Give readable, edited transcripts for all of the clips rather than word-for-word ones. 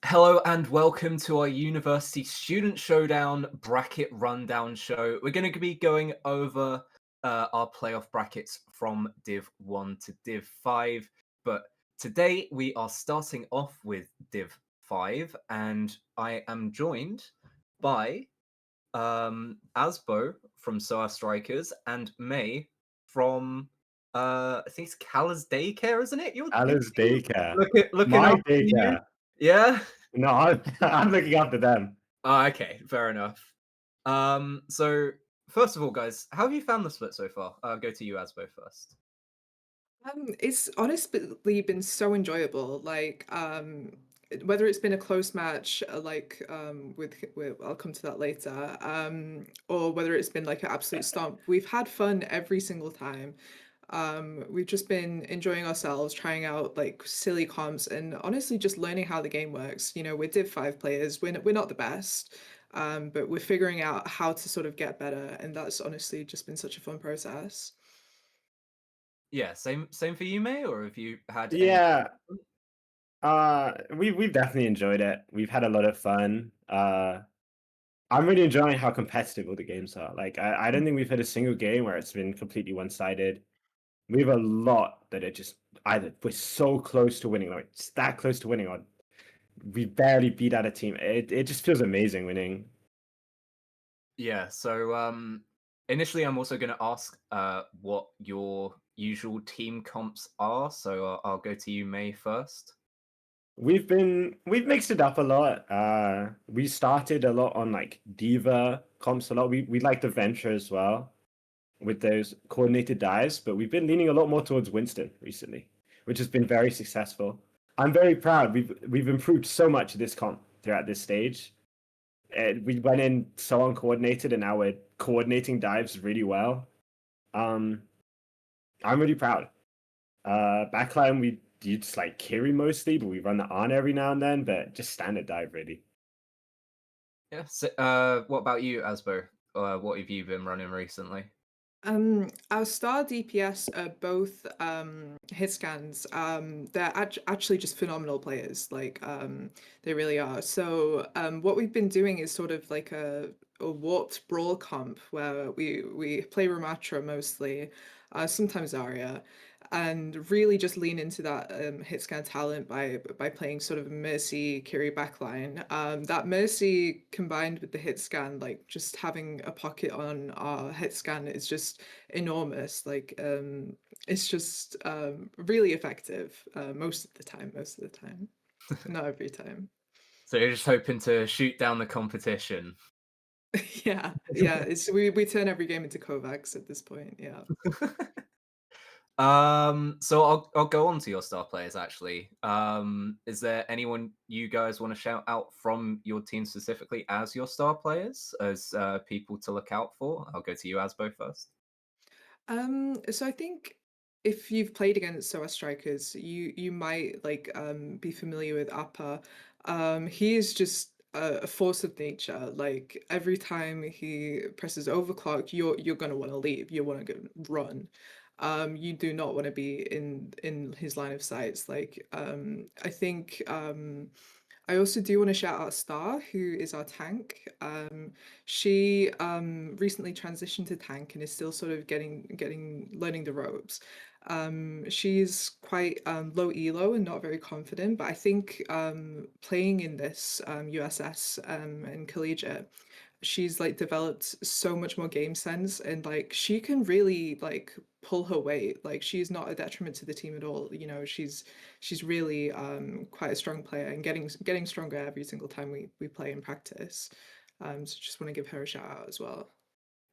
Hello and welcome to our University Student Showdown bracket rundown show. We're going to be going over our playoff brackets from Div 1 to Div 5. But today we are starting off with Div 5, and I am joined by Asbo from SOA Strikers and May from I think it's Call's Daycare, isn't it? Your Alice team? daycare. Looking My after you? daycare. Yeah. No, I'm looking after them. Oh, okay, fair enough. So first of all, guys, how have you found the split so far? I'll go to you, Asbo, first. It's honestly been so enjoyable. Whether it's been a close match, with I'll come to that later, or whether it's been like an absolute stomp, we've had fun every single time. We've just been enjoying ourselves, trying out like silly comps, and honestly just learning how the game works. You know, we're Div 5 players. We're not the best, but we're figuring out how to sort of get better, and that's honestly just been such a fun process. Yeah, same for you, May, or have you had any? Yeah, we've definitely enjoyed it. We've had a lot of fun. I'm really enjoying how competitive all the games are. Like, I don't think we've had a single game where it's been completely one-sided. We have a lot that are just either we're so close to winning, like it's that close to winning, or we barely beat out a team. It just feels amazing winning. Yeah, so initially I'm also going to ask what your usual team comps are. So I'll go to you, May, first. We've mixed it up a lot. We started a lot on like Diva comps a lot. We like the Venture as well with those coordinated dives, but we've been leaning a lot more towards Winston recently, which has been very successful. I'm very proud. We've improved so much this comp throughout this stage. We went in so uncoordinated, and now we're coordinating dives really well. Um, I'm really proud. Backline we do just like carry mostly, but we run the on every now and then, but just standard dive really. Yeah. So, what about you, Asbo? What have you been running recently? Our star DPS are both hit scans. They're actually just phenomenal players. They really are. So what we've been doing is sort of like a warped brawl comp where we play Ramatra mostly, sometimes Zarya, and really just lean into that hit scan talent by playing sort of Mercy Kiri backline. That Mercy combined with the hit scan, like just having a pocket on our hit scan is just enormous. It's just really effective most of the time. Most of the time, not every time. So you're just hoping to shoot down the competition. Yeah, yeah. It's we turn every game into Kovacs at this point. Yeah. So I'll go on to your star players actually. Is there anyone you guys want to shout out from your team specifically as your star players, as people to look out for? I'll go to you, Asbo, first. So I think if you've played against SOA strikers, you might be familiar with Appa. He is just a force of nature. Like every time he presses overclock, you're gonna want to leave. You want to run. You do not want to be in his line of sights. I think I also do want to shout out Star, who is our tank. She recently transitioned to tank and is still sort of getting learning the ropes. She's quite low elo and not very confident, but I think playing in this USS and collegiate, she's like developed so much more game sense, and like she can really like pull her weight. Like she's not a detriment to the team at all. You know, she's really quite a strong player and getting stronger every single time we play in practice. So just want to give her a shout out as well.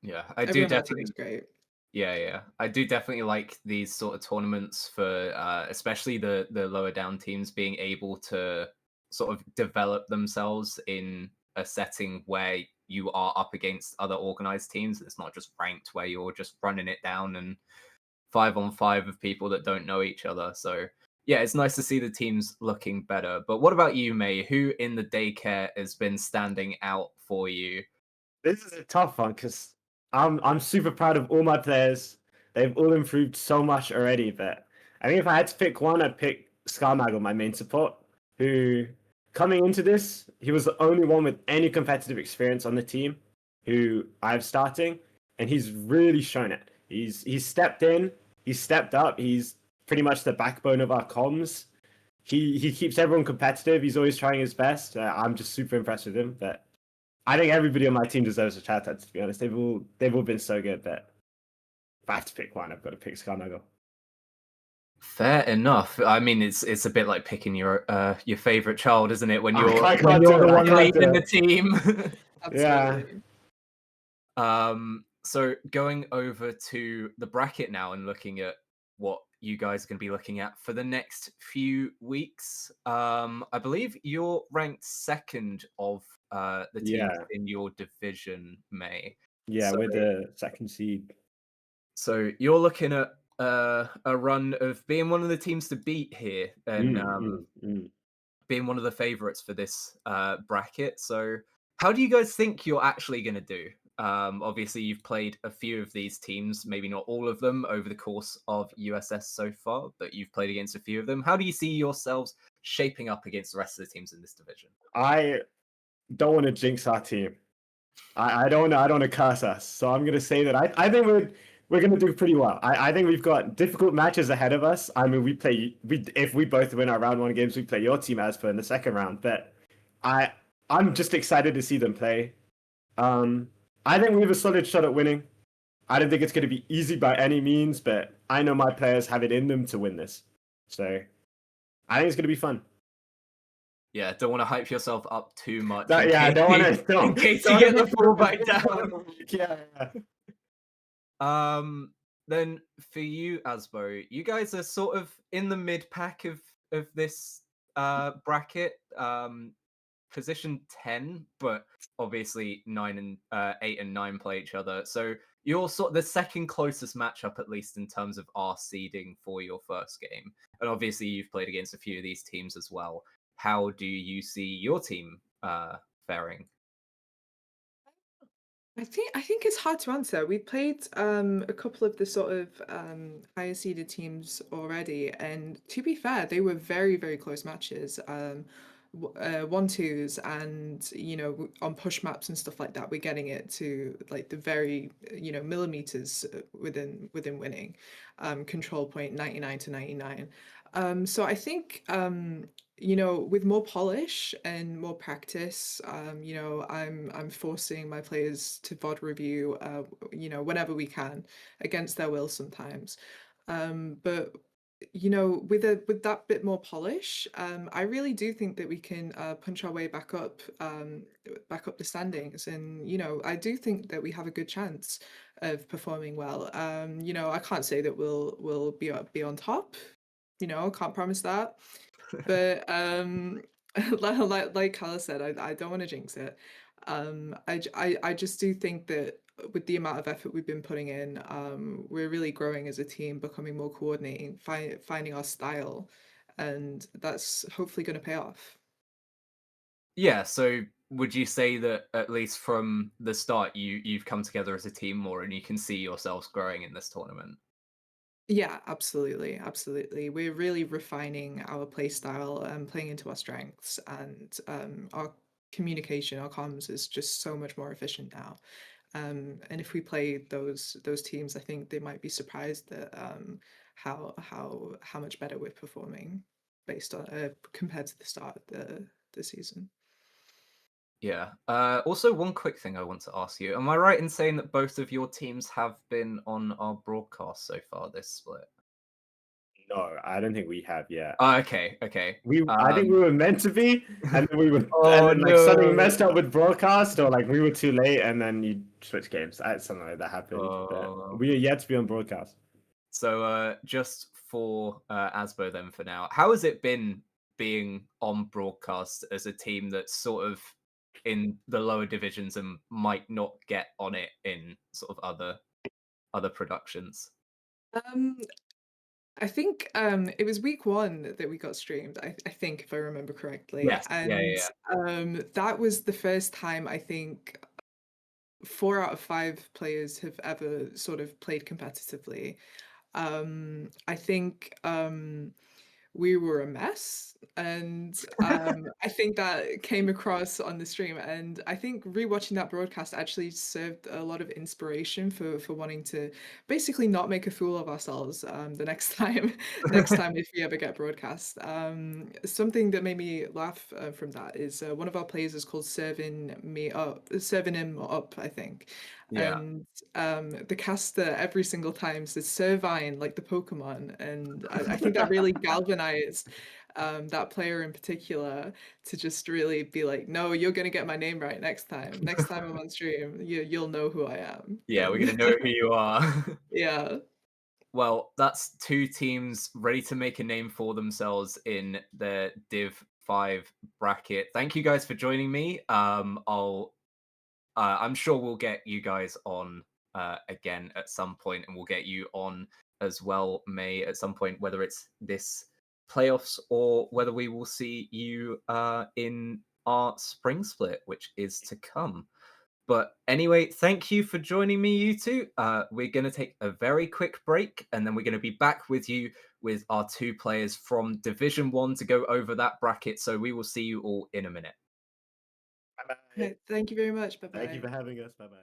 Yeah, I do Everyone on our team is definitely. great. Yeah, yeah. I do definitely like these sort of tournaments for especially the lower down teams being able to sort of develop themselves in a setting where you are up against other organized teams. It's not just ranked where you're just running it down and 5 on 5 of people that don't know each other. So yeah, it's nice to see the teams looking better. But what about you, May? Who in the daycare has been standing out for you? This is a tough one because I'm super proud of all my players. They've all improved so much already, but I think if I had to pick one, I'd pick Scarmaggle, my main support, who coming into this, he was the only one with any competitive experience on the team who I've starting, and he's really shown it. He's stepped in, he's stepped up, he's pretty much the backbone of our comms. He keeps everyone competitive. He's always trying his best. I'm just super impressed with him. But I think everybody on my team deserves a shout out. To be honest, they've all been so good. But if I have to pick one, I've got to pick Skarnagle. Fair enough. I mean, it's a bit like picking your favorite child, isn't it? When I you're can't when do you're it, the I one can't do leading the it. team. Yeah. Absolutely. So going over to the bracket now and looking at what you guys are going to be looking at for the next few weeks. I believe you're ranked second of the teams Yeah. in your division, May. Yeah, So, we're the second seed. so you're looking at a run of being one of the teams to beat here and being one of the favorites for this bracket. So how do you guys think you're actually going to do? Obviously, you've played a few of these teams, maybe not all of them over the course of USS so far, but you've played against a few of them. How do you see yourselves shaping up against the rest of the teams in this division? I don't want to jinx our team. I don't want to curse us. So I'm gonna say that I think we're gonna do pretty well. I think we've got difficult matches ahead of us. I mean, if we both win our round one games, we play your team as per in the second round. But I'm just excited to see them play. I think we have a solid shot at winning. I don't think it's going to be easy by any means, but I know my players have it in them to win this. So I think it's going to be fun. Yeah, don't want to hype yourself up too much. Yeah, I don't want to. In case you get the full back down. Yeah. Then for you, Asbo, you guys are sort of in the mid pack of this bracket. Position 10, but obviously 9 and 8 and 9 play each other. So you're sort of the second closest matchup, at least in terms of our seeding for your first game. And obviously you've played against a few of these teams as well. How do you see your team faring? I think it's hard to answer. We played a couple of the sort of higher seeded teams already, and to be fair, they were very, very close matches. 1-2s, and on push maps and stuff like that, we're getting it to like the very millimeters within winning. Control point 99 to 99. So I think with more polish and more practice, I'm forcing my players to VOD review, whenever we can, against their will sometimes. But with that bit more polish, I really do think that we can punch our way back up the standings, and I do think that we have a good chance of performing well. I can't say that we'll be on top. I can't promise that. But like Carla said, I don't want to jinx it. I just do think that with the amount of effort we've been putting in, we're really growing as a team, becoming more coordinating, finding our style, and that's hopefully going to pay off. Yeah, so would you say that at least from the start you've come together as a team more and you can see yourselves growing in this tournament? Yeah, absolutely, absolutely. We're really refining our play style and playing into our strengths, and our communication, our comms is just so much more efficient now. And if we play those teams, I think they might be surprised at how much better we're performing based on compared to the start of the season. Yeah. Also, one quick thing I want to ask you. Am I right in saying that both of your teams have been on our broadcast so far this split? No, I don't think we have yet. Oh, okay, okay. I think we were meant to be, and then and Oh, then like something no. messed up with broadcast, or like we were too late, and then you switch games. Something like that happened. But we are yet to be on broadcast. So, just for Asbo then for now, how has it been being on broadcast as a team that's sort of in the lower divisions and might not get on it in sort of other productions? Um, I think it was week one that we got streamed. I think if I remember correctly, Yes. Yeah, and yeah, that was the first time I think 4 out of 5 players have ever sort of played competitively. I think we were a mess. And I think that came across on the stream. And I think rewatching that broadcast actually served a lot of inspiration for wanting to basically not make a fool of ourselves the next time, next time if we ever get broadcast. Something that made me laugh from that is one of our players is called Serving Him Up, I think. Yeah. And the caster every single time says Servine, like the Pokemon, and I think that really galvanized that player in particular to just really be like, no, you're gonna get my name right next time. Next time I'm on stream, you'll know who I am. Yeah, we're And gonna know who you are. yeah. Well, that's two teams ready to make a name for themselves in the Div 5 bracket. Thank you guys for joining me. I'm sure we'll get you guys on again at some point, and we'll get you on as well, May, at some point, whether it's this playoffs or whether we will see you in our spring split, which is to come. But anyway, thank you for joining me, you two. We're going to take a very quick break, and then we're going to be back with you with our two players from Division 1 to go over that bracket. So we will see you all in a minute. Bye-bye. Okay, thank you very much. Bye Thank you bye. for having us. Bye-bye.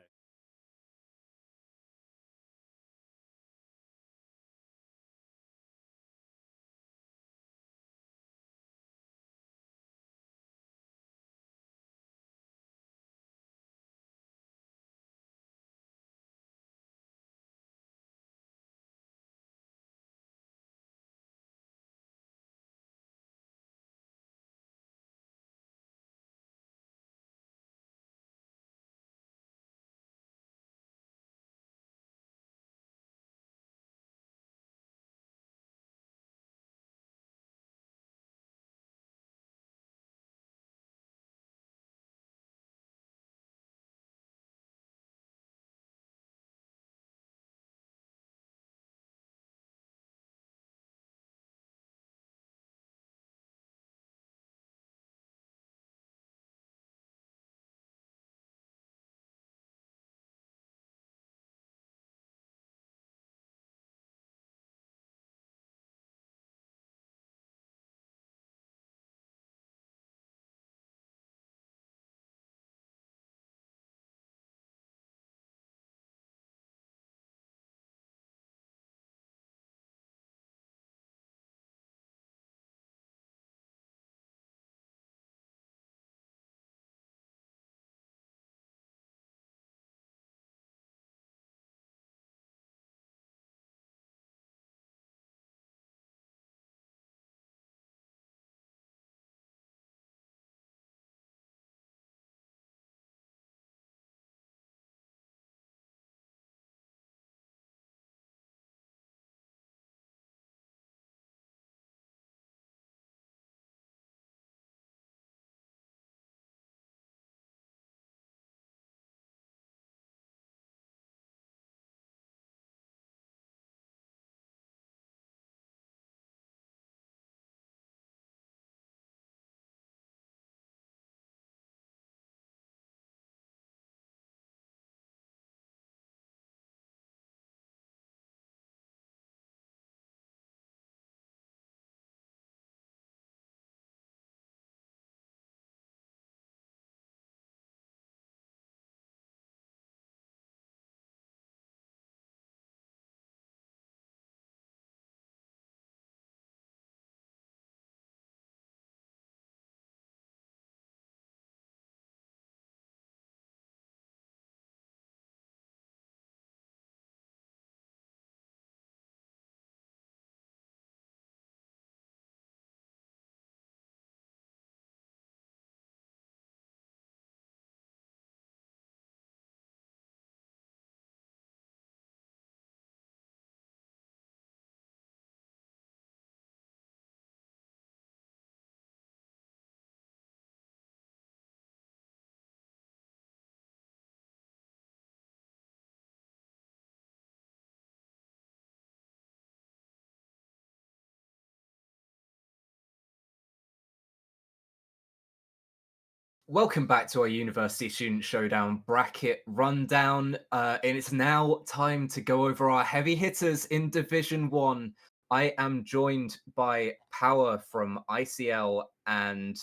Welcome back to our University Student Showdown bracket rundown. And it's now time to go over our heavy hitters in Division 1. I am joined by Power from ICL and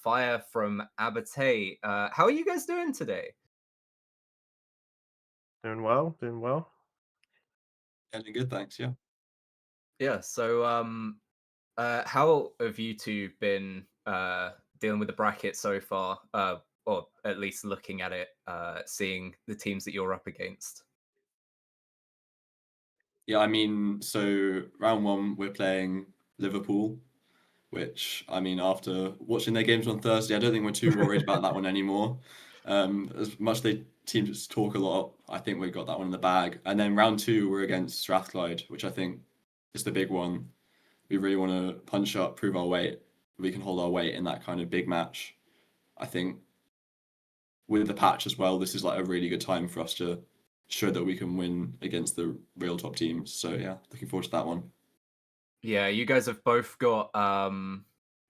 Fire from Abate. How are you guys doing today? Doing well, doing well. Yeah, doing good, thanks. Yeah. Yeah, so how have you two been dealing with the bracket so far? Or at least looking at it, seeing the teams that you're up against. Yeah, I mean, so round one, we're playing Liverpool, which, I mean, after watching their games on Thursday, I don't think we're too worried about that one anymore. As much they seem to talk a lot, I think we got that one in the bag. And then round two, we're against Strathclyde, which I think is the big one. We really want to punch up, prove our weight. We can hold our weight in that kind of big match. I think with the patch as well, this is like a really good time for us to show that we can win against the real top teams. So yeah, looking forward to that one. Yeah, you guys have both got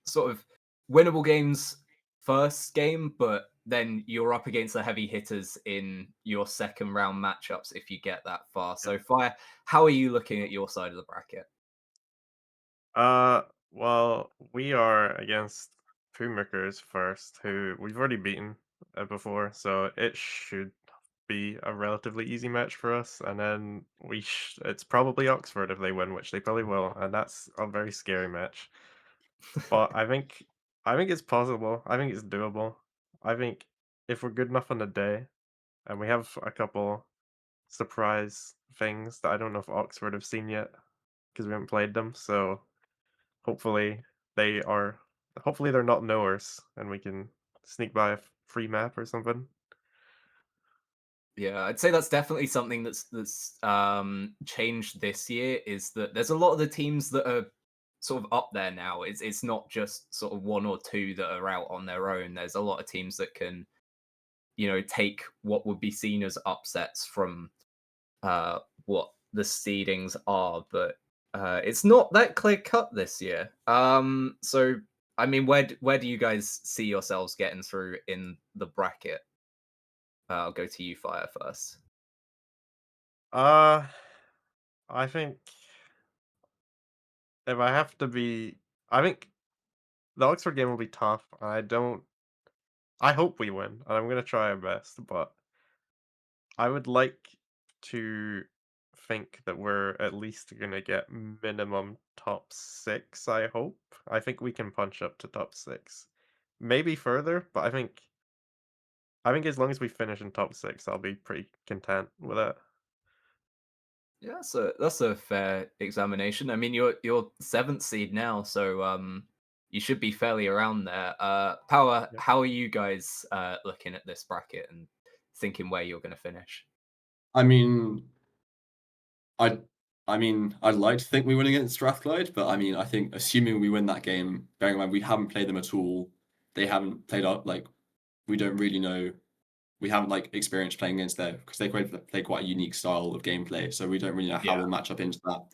sort of winnable games first game, but then you're up against the heavy hitters in your second round matchups if you get that far. So Fire, how are you looking at your side of the bracket? Well, we are against Poomakers first, who we've already beaten before, so it should be a relatively easy match for us. And then it's probably Oxford if they win, which they probably will, and that's a very scary match. But I think it's possible. I think it's doable. I think if we're good enough on the day, and we have a couple surprise things that I don't know if Oxford have seen yet because we haven't played them. So hopefully they are. Hopefully they're not knowers, and we can sneak by a free map or something. Yeah, I'd say that's definitely something that's changed this year is that there's a lot of the teams that are sort of up there now. It's not just sort of one or two that are out on their own. There's a lot of teams that can, take what would be seen as upsets from what the seedings are, but it's not that clear cut this year. So I mean, where do you guys see yourselves getting through in the bracket? I'll go to you, Fire, first. Uh, I think if I have to be, I think the Oxford game will be tough. I don't. I hope we win, and I'm gonna try our best, but I would like to think that we're at least gonna get minimum top six, I hope. I think we can punch up to top six. Maybe further, but I think as long as we finish in top six, I'll be pretty content with it. Yeah, so that's a fair examination. I mean, you're seventh seed now, so you should be fairly around there. Power, Yep. how are you guys looking at this bracket and thinking where you're going to finish? I mean, I I'd like to think we win against Strathclyde, but I mean, I think assuming we win that game, bearing in mind we haven't played them at all, they haven't played up like we don't really know. We haven't like experienced playing against them because they play quite a unique style of gameplay, so we don't really know how Yeah. we'll match up into that.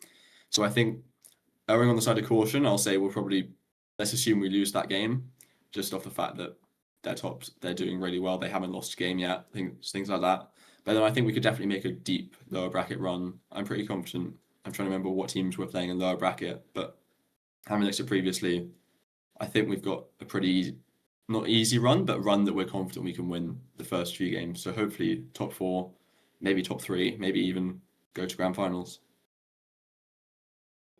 So I think erring on the side of caution, I'll say we'll probably let's assume we lose that game, just off the fact that they're doing really well. They haven't lost a game yet, things like that. But then I think we could definitely make a deep lower bracket run. I'm pretty confident. I'm trying to remember what teams we're playing in lower bracket, but having looked at previously, I think we've got a pretty easy, not easy run, but run that we're confident we can win the first few games. So hopefully top four, maybe top three, maybe even go to grand finals.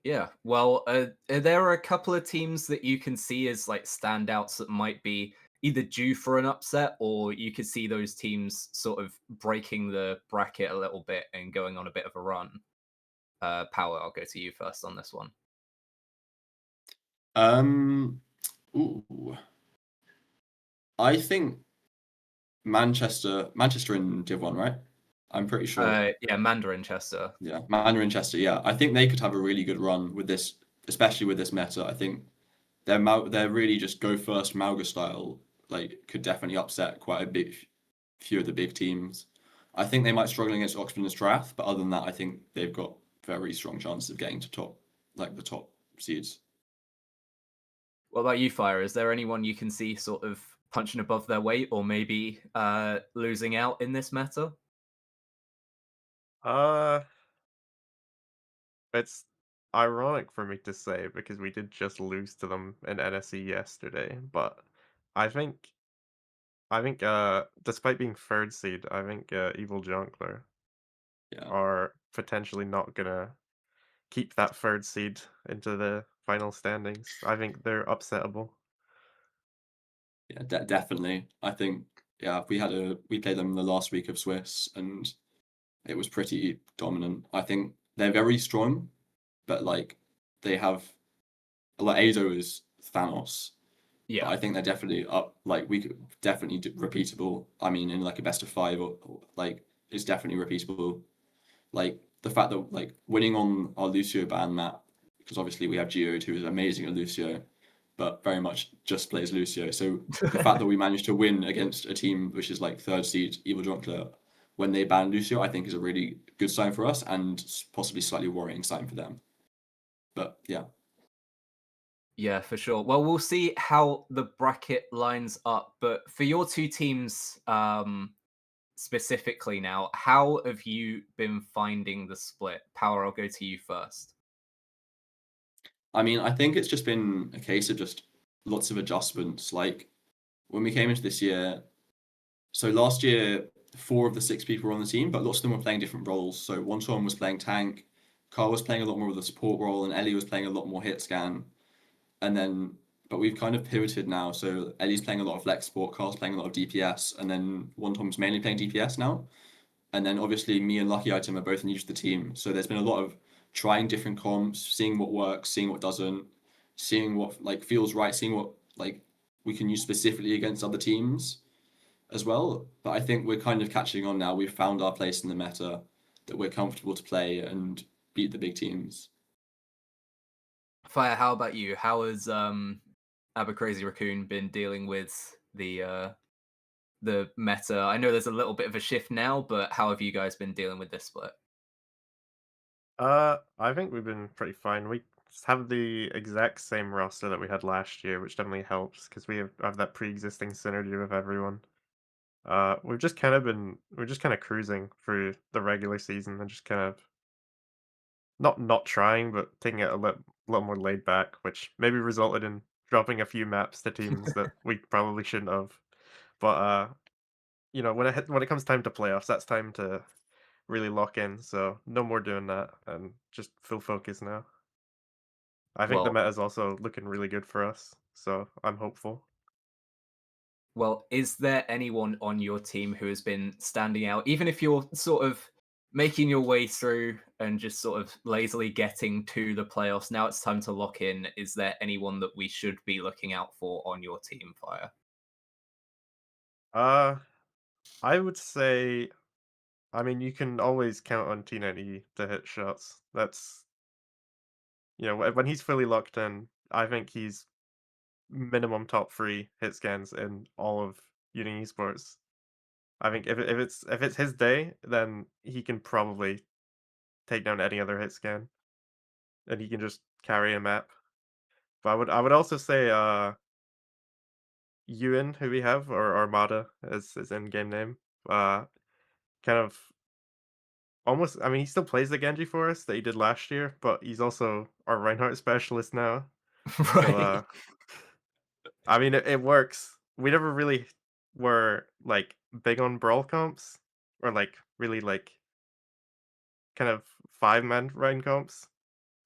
Yeah, well, there are a couple of teams that you can see as like standouts that might be either due for an upset, or you could see those teams sort of breaking the bracket a little bit and going on a bit of a run. Power, I'll go to you first on this one. Ooh, I think Manchester in Div 1, right? I'm pretty sure. Yeah, Mandarin Chester. Yeah, Manchester. Yeah, I think they could have a really good run with this, especially with this meta. I think they're really just go first Mauga style. Like, could definitely upset quite a big few of the big teams. I think they might struggle against Oxford and Strath, but other than that, I think they've got very strong chances of getting to the top seeds. What about you, Fire? Is there anyone you can see sort of punching above their weight, or maybe losing out in this meta? Uh, it's ironic for me to say because we did just lose to them in NSE yesterday, but I think despite being third seed, I think Evil Jonkler Yeah. are potentially not gonna keep that third seed into the final standings. I think they're upsettable. Yeah, definitely. I think we played them the last week of Swiss and it was pretty dominant. I think they're very strong, but like they have like Ado is Thanos, but Yeah. I think they're definitely up. Like we could definitely repeatable. I mean, in like a best of five or like it's definitely repeatable. Like the fact that like winning on our Lucio ban map, because obviously we have Geode who is amazing at Lucio, but very much just plays Lucio. So the fact that we managed to win against a team which is like third seed Evil Drunkler when they ban Lucio, I think is a really good sign for us and possibly slightly worrying sign for them. But yeah. Yeah, for sure. Well, we'll see how the bracket lines up. But for your two teams, specifically now, how have you been finding the split? Power, I'll go to you first. I mean, I think it's just been a case of just lots of adjustments. Like when we came into this year, so last year, 4 of the 6 people were on the team, but lots of them were playing different roles. So Wonton was playing tank, Carl was playing a lot more of the support role, and Ellie was playing a lot more hit scan. And then, but we've kind of pivoted now. So Ellie's playing a lot of flex support, Carl's playing a lot of DPS, and then Wonton's mainly playing DPS now. And then obviously me and Lucky Item are both new to the team. So there's been a lot of trying different comps, seeing what works, seeing what doesn't, seeing what like feels right, seeing what like we can use specifically against other teams as well. But I think we're kind of catching on now. We've found our place in the meta that we're comfortable to play and beat the big teams. Fire, how about you? How has Crazy Raccoon been dealing with the meta? I know there's a little bit of a shift now, but how have you guys been dealing with this split? I think we've been pretty fine. We have the exact same roster that we had last year, which definitely helps because we have that pre-existing synergy with everyone. We're just kind of cruising through the regular season and just kind of not trying, but taking it a lot more laid back, which maybe resulted in dropping a few maps to teams that we probably shouldn't have. But when it comes time to playoffs, that's time to really lock in. So no more doing that and just full focus now. I think the Well, meta is also looking really good for us, so I'm hopeful. Well, is there anyone on your team who has been standing out, even if you're sort of making your way through and just sort of lazily getting to the playoffs? Now it's time to lock in. Is there anyone that we should be looking out for on your team, Fire? Uh, I would say, I mean, you can always count on T90 to hit shots. That's, when he's fully locked in, I think he's minimum top 3 hit scans in all of Uni Esports. I think if it's his day, then he can probably take down any other hit scan, and he can just carry a map. But I would also say Ewan, who we have, or Armada as his in-game name, uh, kind of almost. I mean, he still plays the Genji for us that he did last year, but he's also our Reinhardt specialist now. So, Right. I mean, it works. We never really were like big on brawl comps or like really like kind of 5-man Rein comps.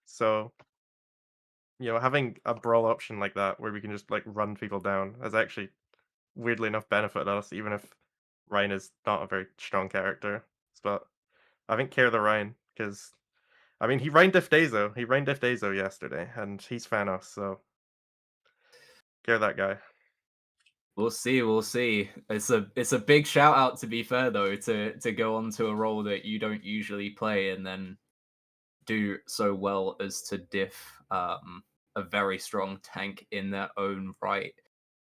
So, having a brawl option like that where we can just like run people down has actually weirdly enough benefited us, even if Ryan is not a very strong character. But I think care the Ryan because I mean he Ryan Diff Dazo. He Ryan Diff Dazo yesterday, and he's Thanos, so care that guy. We'll see. We'll see. It's a big shout out, to be fair, though, to go on to a role that you don't usually play and then do so well as to diff a very strong tank in their own right.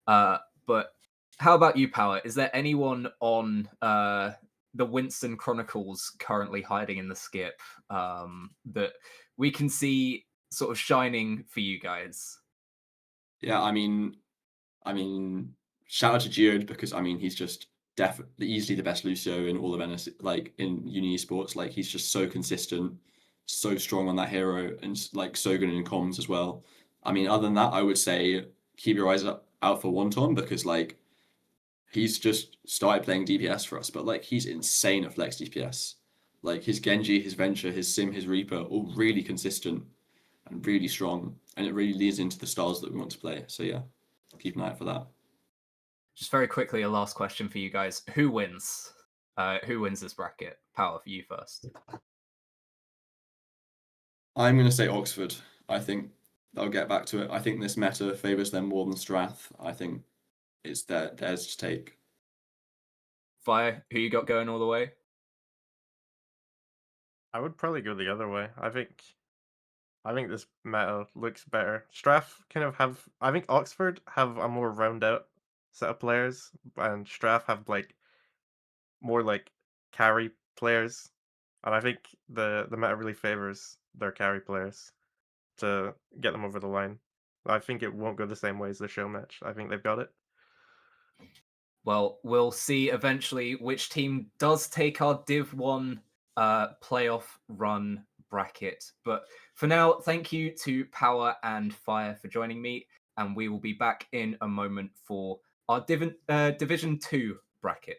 But how about you, Power? Is there anyone on the Winston Chronicles currently hiding in the skip that we can see sort of shining for you guys? Yeah, I mean, shout out to Geode because I mean he's just definitely easily the best Lucio in all of NS, like in Uni Esports. Like he's just so consistent. so strong on that hero and like so good in comms as well. I mean, other than that, I would say keep your eyes out for Wonton because like he's just started playing DPS for us, but like he's insane at flex DPS. Like his Genji, his Venture, his Sim, his Reaper, all really consistent and really strong, and it really leads into the styles that we want to play. So yeah, keep an eye out for that. Just very quickly, a last question for you guys: Who wins? Who wins this bracket? Power, for you first. I'm going to say Oxford. I think they'll get back to it. I think this meta favors them more than Strath. I think it's theirs to take. Fire, who you got going all the way? I would probably go the other way. I think this meta looks better. Strath kind of have. I think Oxford have a more round out set of players, and Strath have like more like carry players. And I think the meta really favors their carry players to get them over the line. I think it won't go the same way as the show match. I think they've got it. Well, we'll see eventually which team does take our Div 1 playoff run bracket. But for now, thank you to Power and Fire for joining me, and we will be back in a moment for our Division 2 bracket.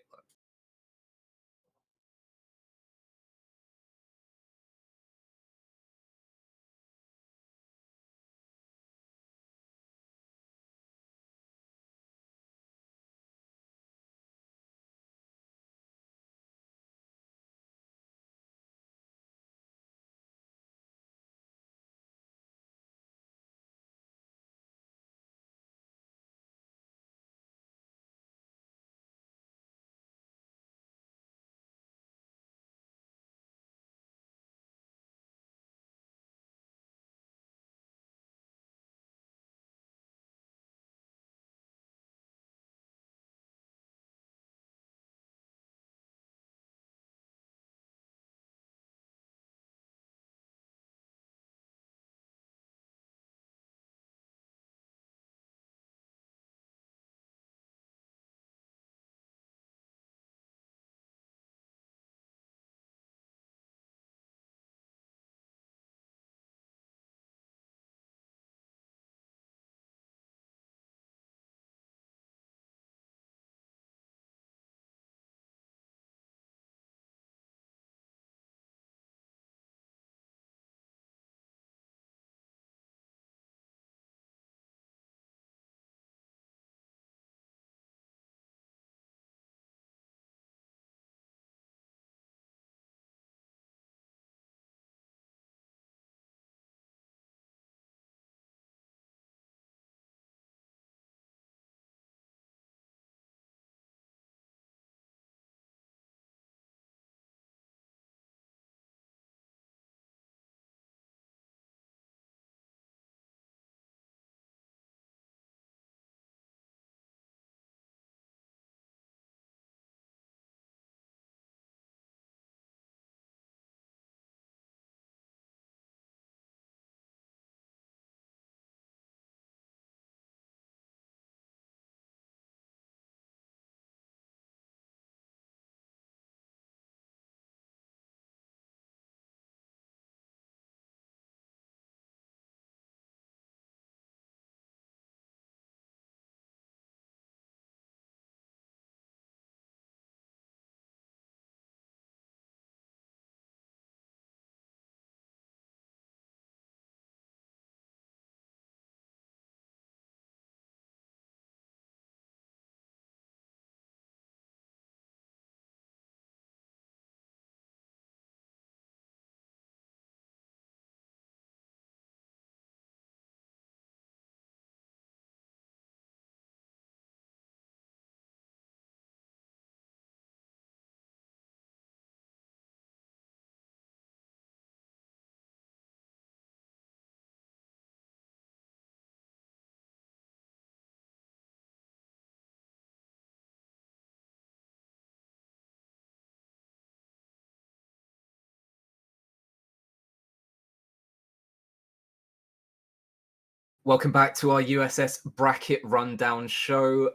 Welcome back to our USS bracket rundown show.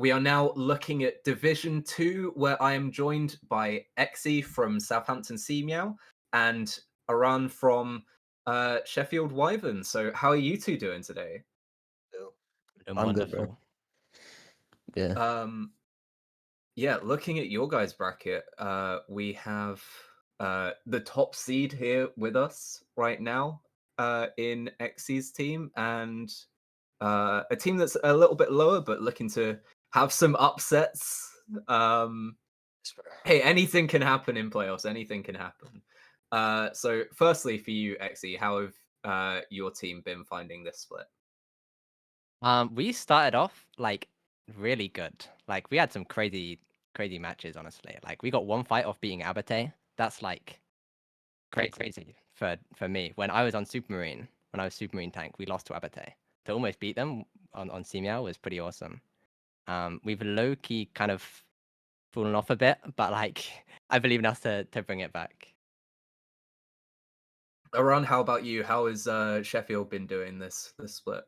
We are now looking at Division 2, where I am joined by Exy from Southampton Sea Meow and Aran from Sheffield Wyvern. So how are you two doing today? I'm good, bro. Yeah. Yeah, looking at your guys' bracket, we have the top seed here with us right now in Xy's team, and a team that's a little bit lower but looking to have some upsets. Hey, anything can happen in playoffs. Anything can happen. So, firstly, for you, Xy, how have your team been finding this split? We started off like really good. Like we had some crazy matches, honestly. Like we got one fight off beating Abate. That's like crazy for me. When I was on Supermarine, when I was Supermarine tank, we lost to Abate. To almost beat them on Seamiao was pretty awesome. We've low key kind of fallen off a bit, but like I believe in us to bring it back. Aran, how about you? How has Sheffield been doing this split?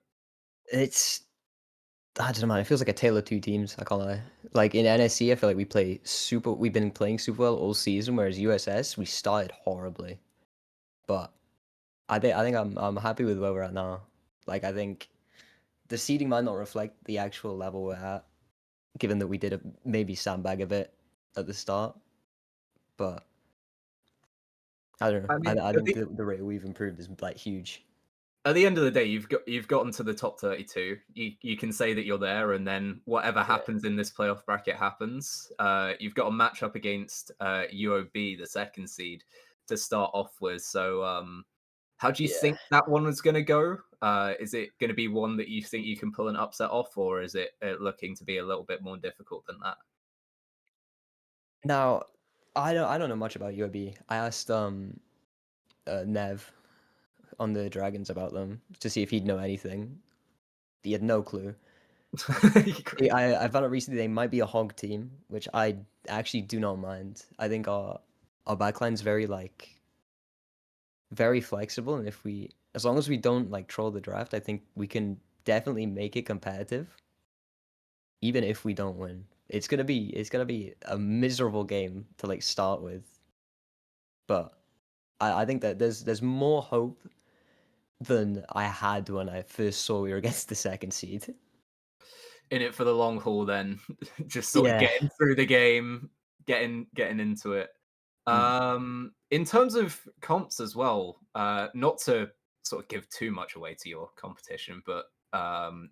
It's I don't know, man. It feels like a tale of two teams. I can't lie. Like in NSC, I feel like we've been playing super well all season, whereas USS we started horribly. But I think I'm happy with where we're at now. Like I think the seeding might not reflect the actual level we're at, given that we did maybe sandbag a bit at the start. But I don't know. I mean, I think the rate we've improved is like huge. At the end of the day, you've gotten to the top 32. You can say that you're there, and then whatever happens in this playoff bracket happens. You've got a match up against UOB, the second seed, to start off with. So, how do you think that one is going to go? Is it going to be one that you think you can pull an upset off, or is it looking to be a little bit more difficult than that? Now, I don't know much about UOB. I asked Nev on the Dragons about them to see if he'd know anything. He had no clue. I found out recently they might be a hog team, which I actually do not mind. I think our backline's very flexible, and as long as we don't like troll the draft, I think we can definitely make it competitive, even if we don't win. It's gonna be a miserable game to like start with, but I think that there's more hope than I had when I first saw we were against the second seed. In it for the long haul, then just sort of getting through the game, getting into it. In terms of comps as well, not to sort of give too much away to your competition, but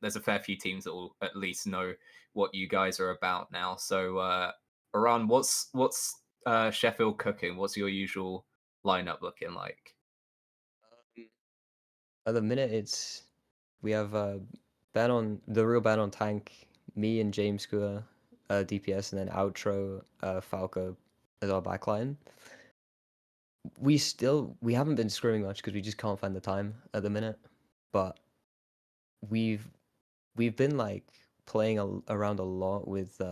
there's a fair few teams that will at least know what you guys are about now. So, Aran, what's Sheffield cooking? What's your usual lineup looking like? At the minute, we have the real ban on tank, me and James Kua, DPS, and then outro Falco as our backline. We haven't been screwing much because we just can't find the time at the minute, but we've been like playing around a lot with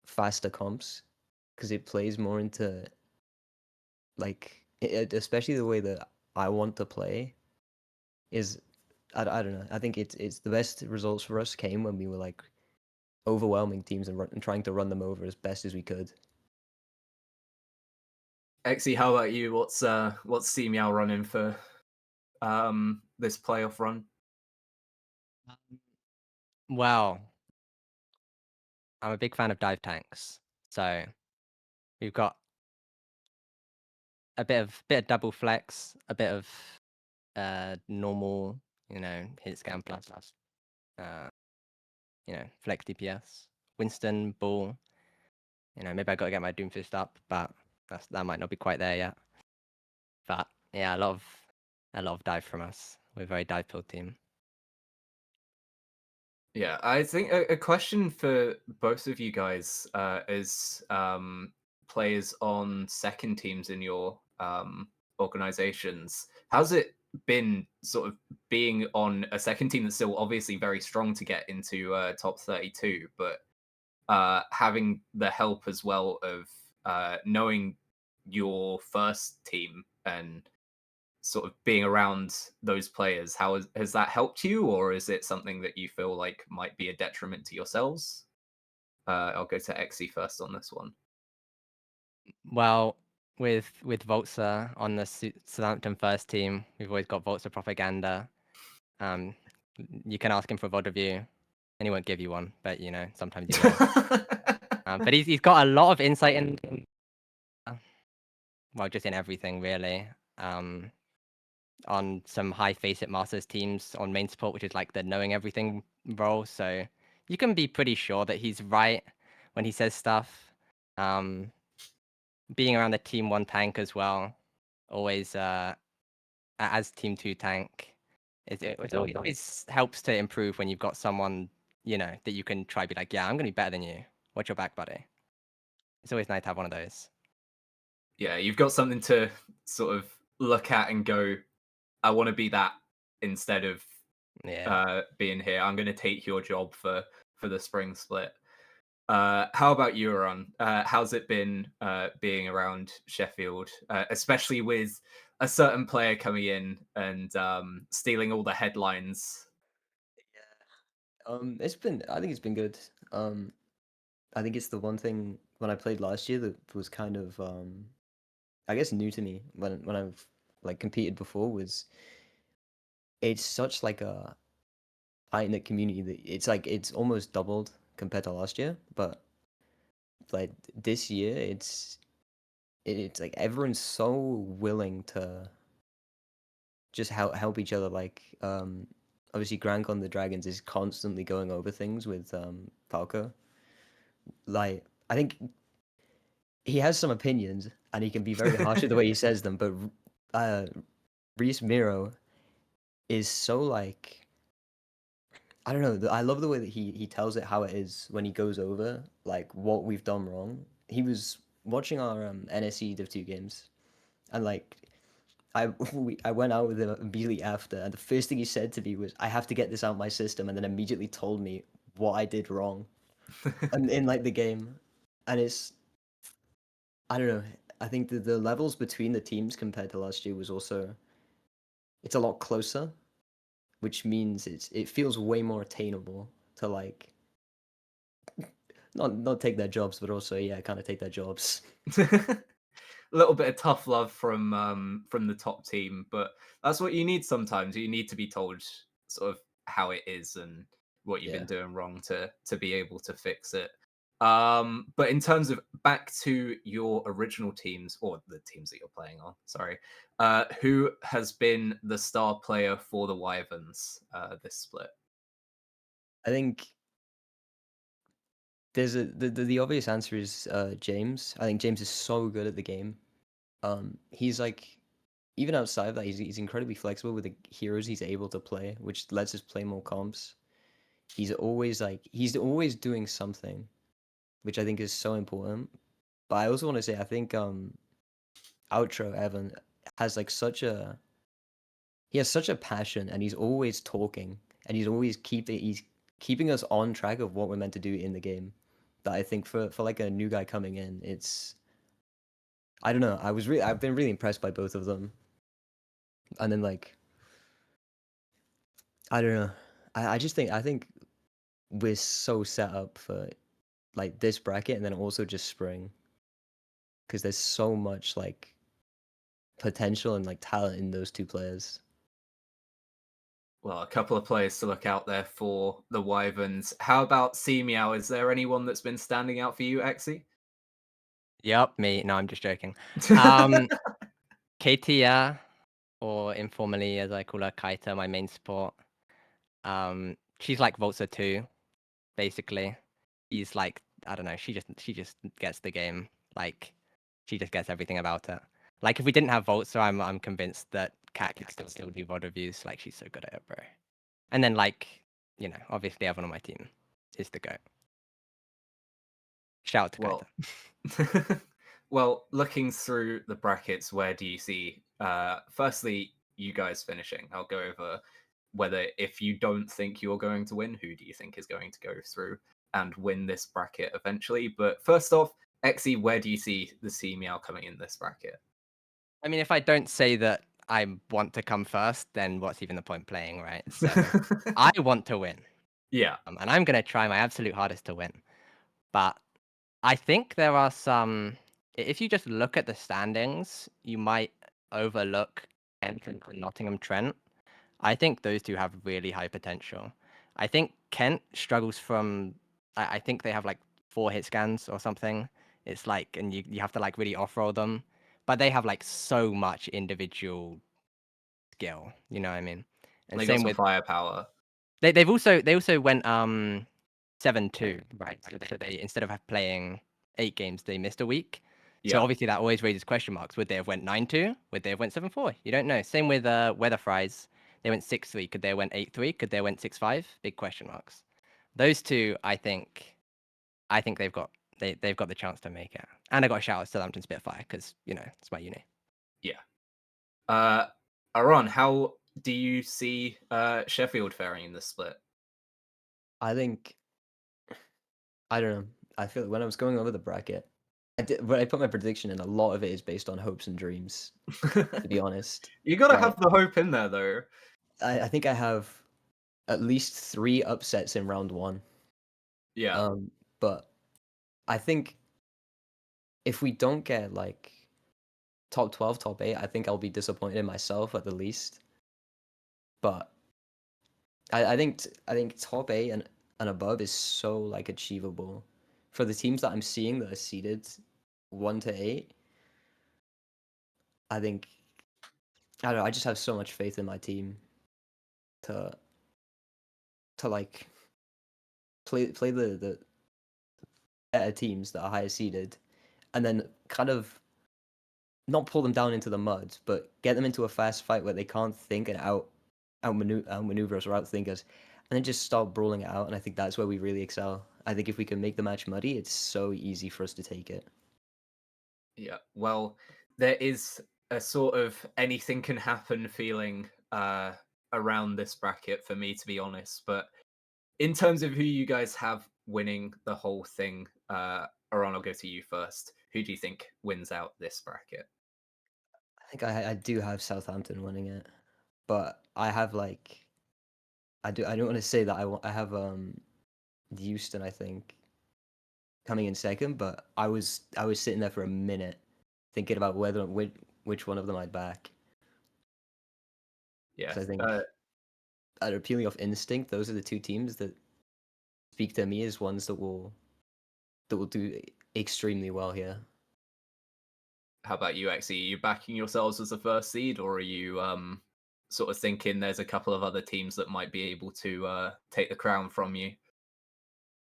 faster comps because it plays more into like especially the way that I want to play is I don't know. I think it's the best results for us came when we were like overwhelming teams and trying to run them over as best as we could. Xy, how about you? What's CMeow running for this playoff run? Well, I'm a big fan of dive tanks, so we've got a bit of double flex, a bit of normal, hit scan plus, flex DPS, Winston, Bull. Maybe I got to get my Doomfist up, but that might not be quite there yet. But yeah, a lot of dive from us. We're a very dive build team. Yeah, I think a question for both of you guys as players on second teams in your organizations. How's it been sort of being on a second team that's still obviously very strong to get into top 32, but having the help as well of knowing your first team and sort of being around those players, how has that helped you, or is it something that you feel like might be a detriment to yourselves? I'll go to Xy first on this one. Well, with Voltza on the Southampton first team. We've always got Voltza propaganda. You can ask him for a VOD review, and he won't give you one, but you know, sometimes he will. But he's got a lot of insight in well, just in everything really. On some high Face It Masters teams on main support, which is like the knowing everything role. So you can be pretty sure that he's right when he says stuff. Being around the team 1 tank as well, always as team 2 tank, it always helps to improve when you've got someone, you know, that you can try be like, yeah, I'm gonna be better than you. Watch your back, buddy. It's always nice to have one of those. Yeah, you've got something to sort of look at and go, I want to be that instead of being here. I'm going to take your job for the spring split. How about you, Aaron? How's it been being around Sheffield, especially with a certain player coming in and stealing all the headlines? I think it's been good. I think it's the one thing when I played last year that was kind of I guess new to me when I've like competed before was it's such like a tight-knit community that it's almost doubled compared to last year, but like this year it's like everyone's so willing to just help each other. Like obviously Grank on the Dragons is constantly going over things with Falco. Like I think he has some opinions and he can be very harsh with the way he says them, but Reese Miro is so like I don't know. I love the way that he tells it how it is when he goes over like what we've done wrong. He was watching our NSE Div 2 games, and like I went out with him immediately after, and the first thing he said to me was, "I have to get this out of my system," and then immediately told me what I did wrong, and in like the game, and it's I don't know. I think the levels between the teams compared to last year was also it's a lot closer, which means it feels way more attainable to like not take their jobs, but also kind of take their jobs. A little bit of tough love from the top team, but that's what you need sometimes. You need to be told sort of how it is and what you've been doing wrong to be able to fix it. But in terms of back to your original teams or the teams that you're playing on, sorry, who has been the star player for the Wyverns this split? I think there's the obvious answer is James. I think James is so good at the game. He's like even outside of that, he's incredibly flexible with the heroes he's able to play, which lets us play more comps. He's always doing something, which I think is so important. But I also want to say I think Outro Evan has like he has such a passion and he's always talking and he's always keeping us on track of what we're meant to do in the game. That I think for like a new guy coming in, it's I don't know. I've been really impressed by both of them. And then like I don't know. I think we're so set up for like this bracket and then also just spring. Because there's so much like potential and like talent in those two players. Well, a couple of players to look out there for the Wyverns. How about Meow? Is there anyone that's been standing out for you, Exy? Yep, me. No, I'm just joking. Katia, or informally as I call her, Kaita, my main support. She's like Voltza 2, basically. She's like, I don't know, she just gets the game. Like, she just gets everything about it. Like, if we didn't have Voltza, I'm convinced that Kat could still do VOD reviews. Like, she's so good at it, bro. And then, like, you know, obviously everyone on my team is the GOAT. Shout out to Kaita. Well, looking through the brackets, where do you see, firstly, you guys finishing? I'll go over whether if you don't think you're going to win, who do you think is going to go through and win this bracket eventually? But first off, Exy, where do you see the Meow coming in this bracket? I mean, if I don't say that I want to come first, then what's even the point playing, right? So I want to win. Yeah. And I'm going to try my absolute hardest to win. But I think there are some if you just look at the standings, you might overlook Kent and Nottingham Trent. I think those two have really high potential. I think Kent struggles from. I think they have like 4 hit scans or something. It's like, and you have to like really off roll them, but they have like so much individual skill. You know what I mean? And They got same some with firepower. they also went 7-2, right? So they, instead of playing 8 games, they missed a week. So Yeah. obviously that always raises question marks. Would they have went 9-2? Would they have went 7-4? You don't know. Same with Weather Fries. They went 6-3. Could they have went 8-3? Could they have went 6-5? Big question marks. Those two, I think they've got the chance to make it. And I got a shout out to Southampton Spitfire because it's my uni. Yeah. Aaron, how do you see Sheffield faring in this split? I think I don't know. I feel like when I was going over the bracket, when I put my prediction in, a lot of it is based on hopes and dreams. To be honest, You gotta Like, have the hope in there, though. I think I have at least 3 upsets in round 1. Yeah. But I think if we don't get like top 12, top 8, I think I'll be disappointed in myself at the least. But I think top 8 and above is so like achievable for the teams that I'm seeing that are seeded 1 to 8. I think I don't know. I just have so much faith in my team to like play the better teams that are higher seeded, and then kind of not pull them down into the mud, but get them into a fast fight where they can't think and outmaneuver us or outthink us, and then just start brawling it out. And I think that's where we really excel. I think if we can make the match muddy, it's so easy for us to take it. Yeah. Well, there is a sort of anything can happen feeling around this bracket for me, to be honest. But in terms of who you guys have winning the whole thing, Aaron, I'll go to you first. Who do you think wins out this bracket? I think I do have Southampton winning it, but I have like I don't want to say that I have Houston, I think, coming in second, but I was sitting there for a minute thinking about which one of them I'd back. Yeah. 'Cause I think appealing off instinct, those are the 2 teams that speak to me as ones that will do extremely well here. How about you, XE? Are you backing yourselves as the first seed, or are you sort of thinking there's a couple of other teams that might be able to take the crown from you?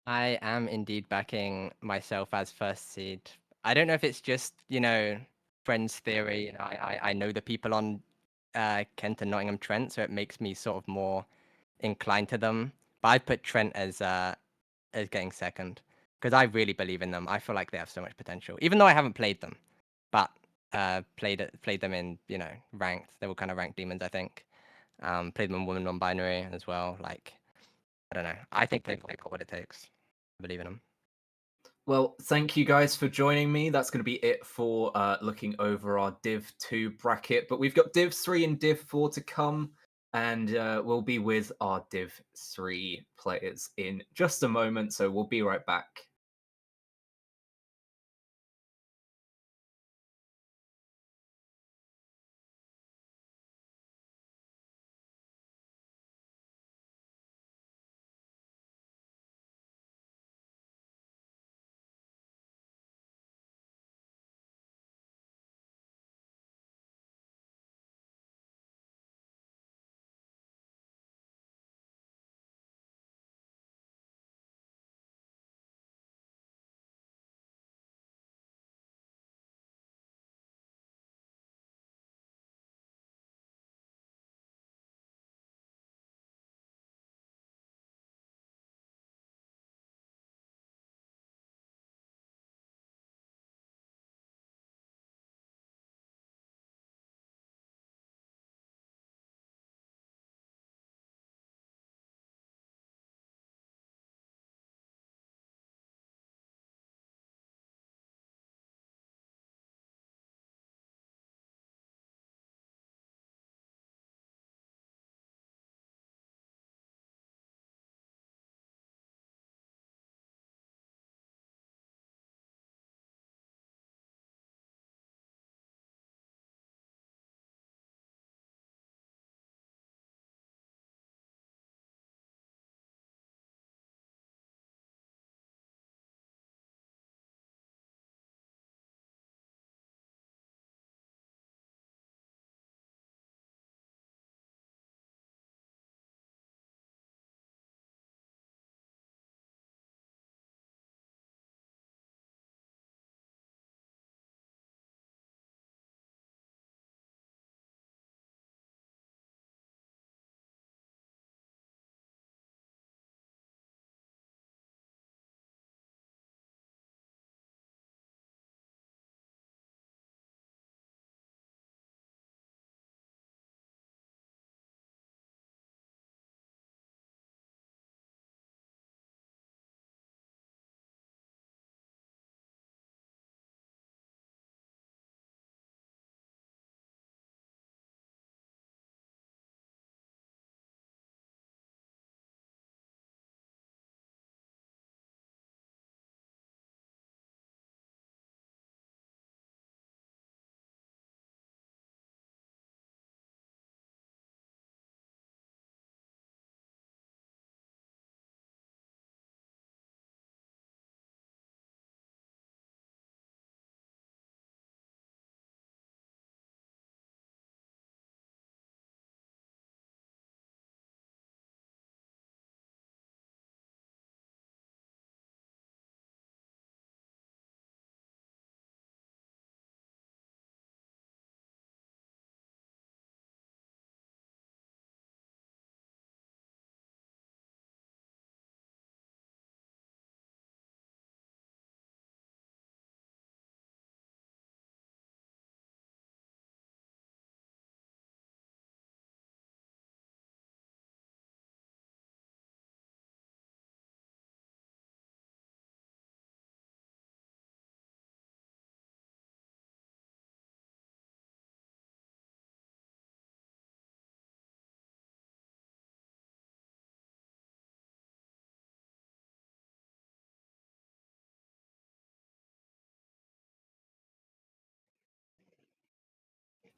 I am indeed backing myself as first seed. I don't know if it's just, friends theory. I know the people on Kent and Nottingham Trent, so it makes me sort of more inclined to them. But I put Trent as getting second because I really believe in them. I feel like they have so much potential, even though I haven't played them, but played them in ranked. They were kind of ranked demons, I think. Played them in women non-binary as well. Like, I don't know. I think they've got what it takes. I believe in them. Well, thank you guys for joining me. That's going to be it for looking over our Div 2 bracket. But we've got Div 3 and Div 4 to come, and we'll be with our Div 3 players in just a moment. So we'll be right back.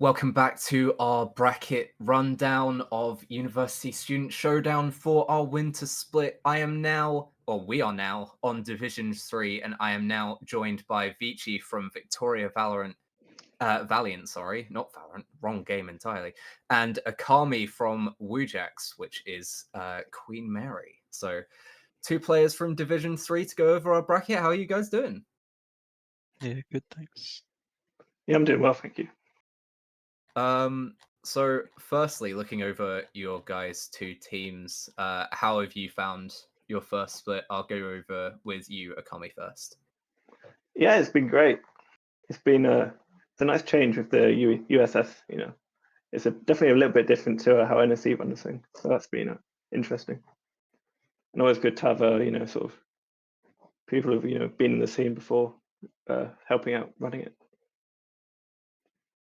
Welcome back to our bracket rundown of University Student Showdown for our winter split. We are now on Division 3, and I am now joined by Vici from Victoria Valiant, not Valorant, wrong game entirely, and Akami from Wujax, which is Queen Mary. So 2 players from Division 3 to go over our bracket. How are you guys doing? Yeah, good, thanks. Yeah, I'm doing well, thank you. So firstly, looking over your guys' 2 teams, how have you found your first split? I'll go over with you, Akami, first. Yeah, it's been great. It's been it's a nice change with the USS. You know, it's definitely a little bit different to how NSC run the thing. So that's been interesting, and always good to have sort of people who've been in the scene before, helping out running it.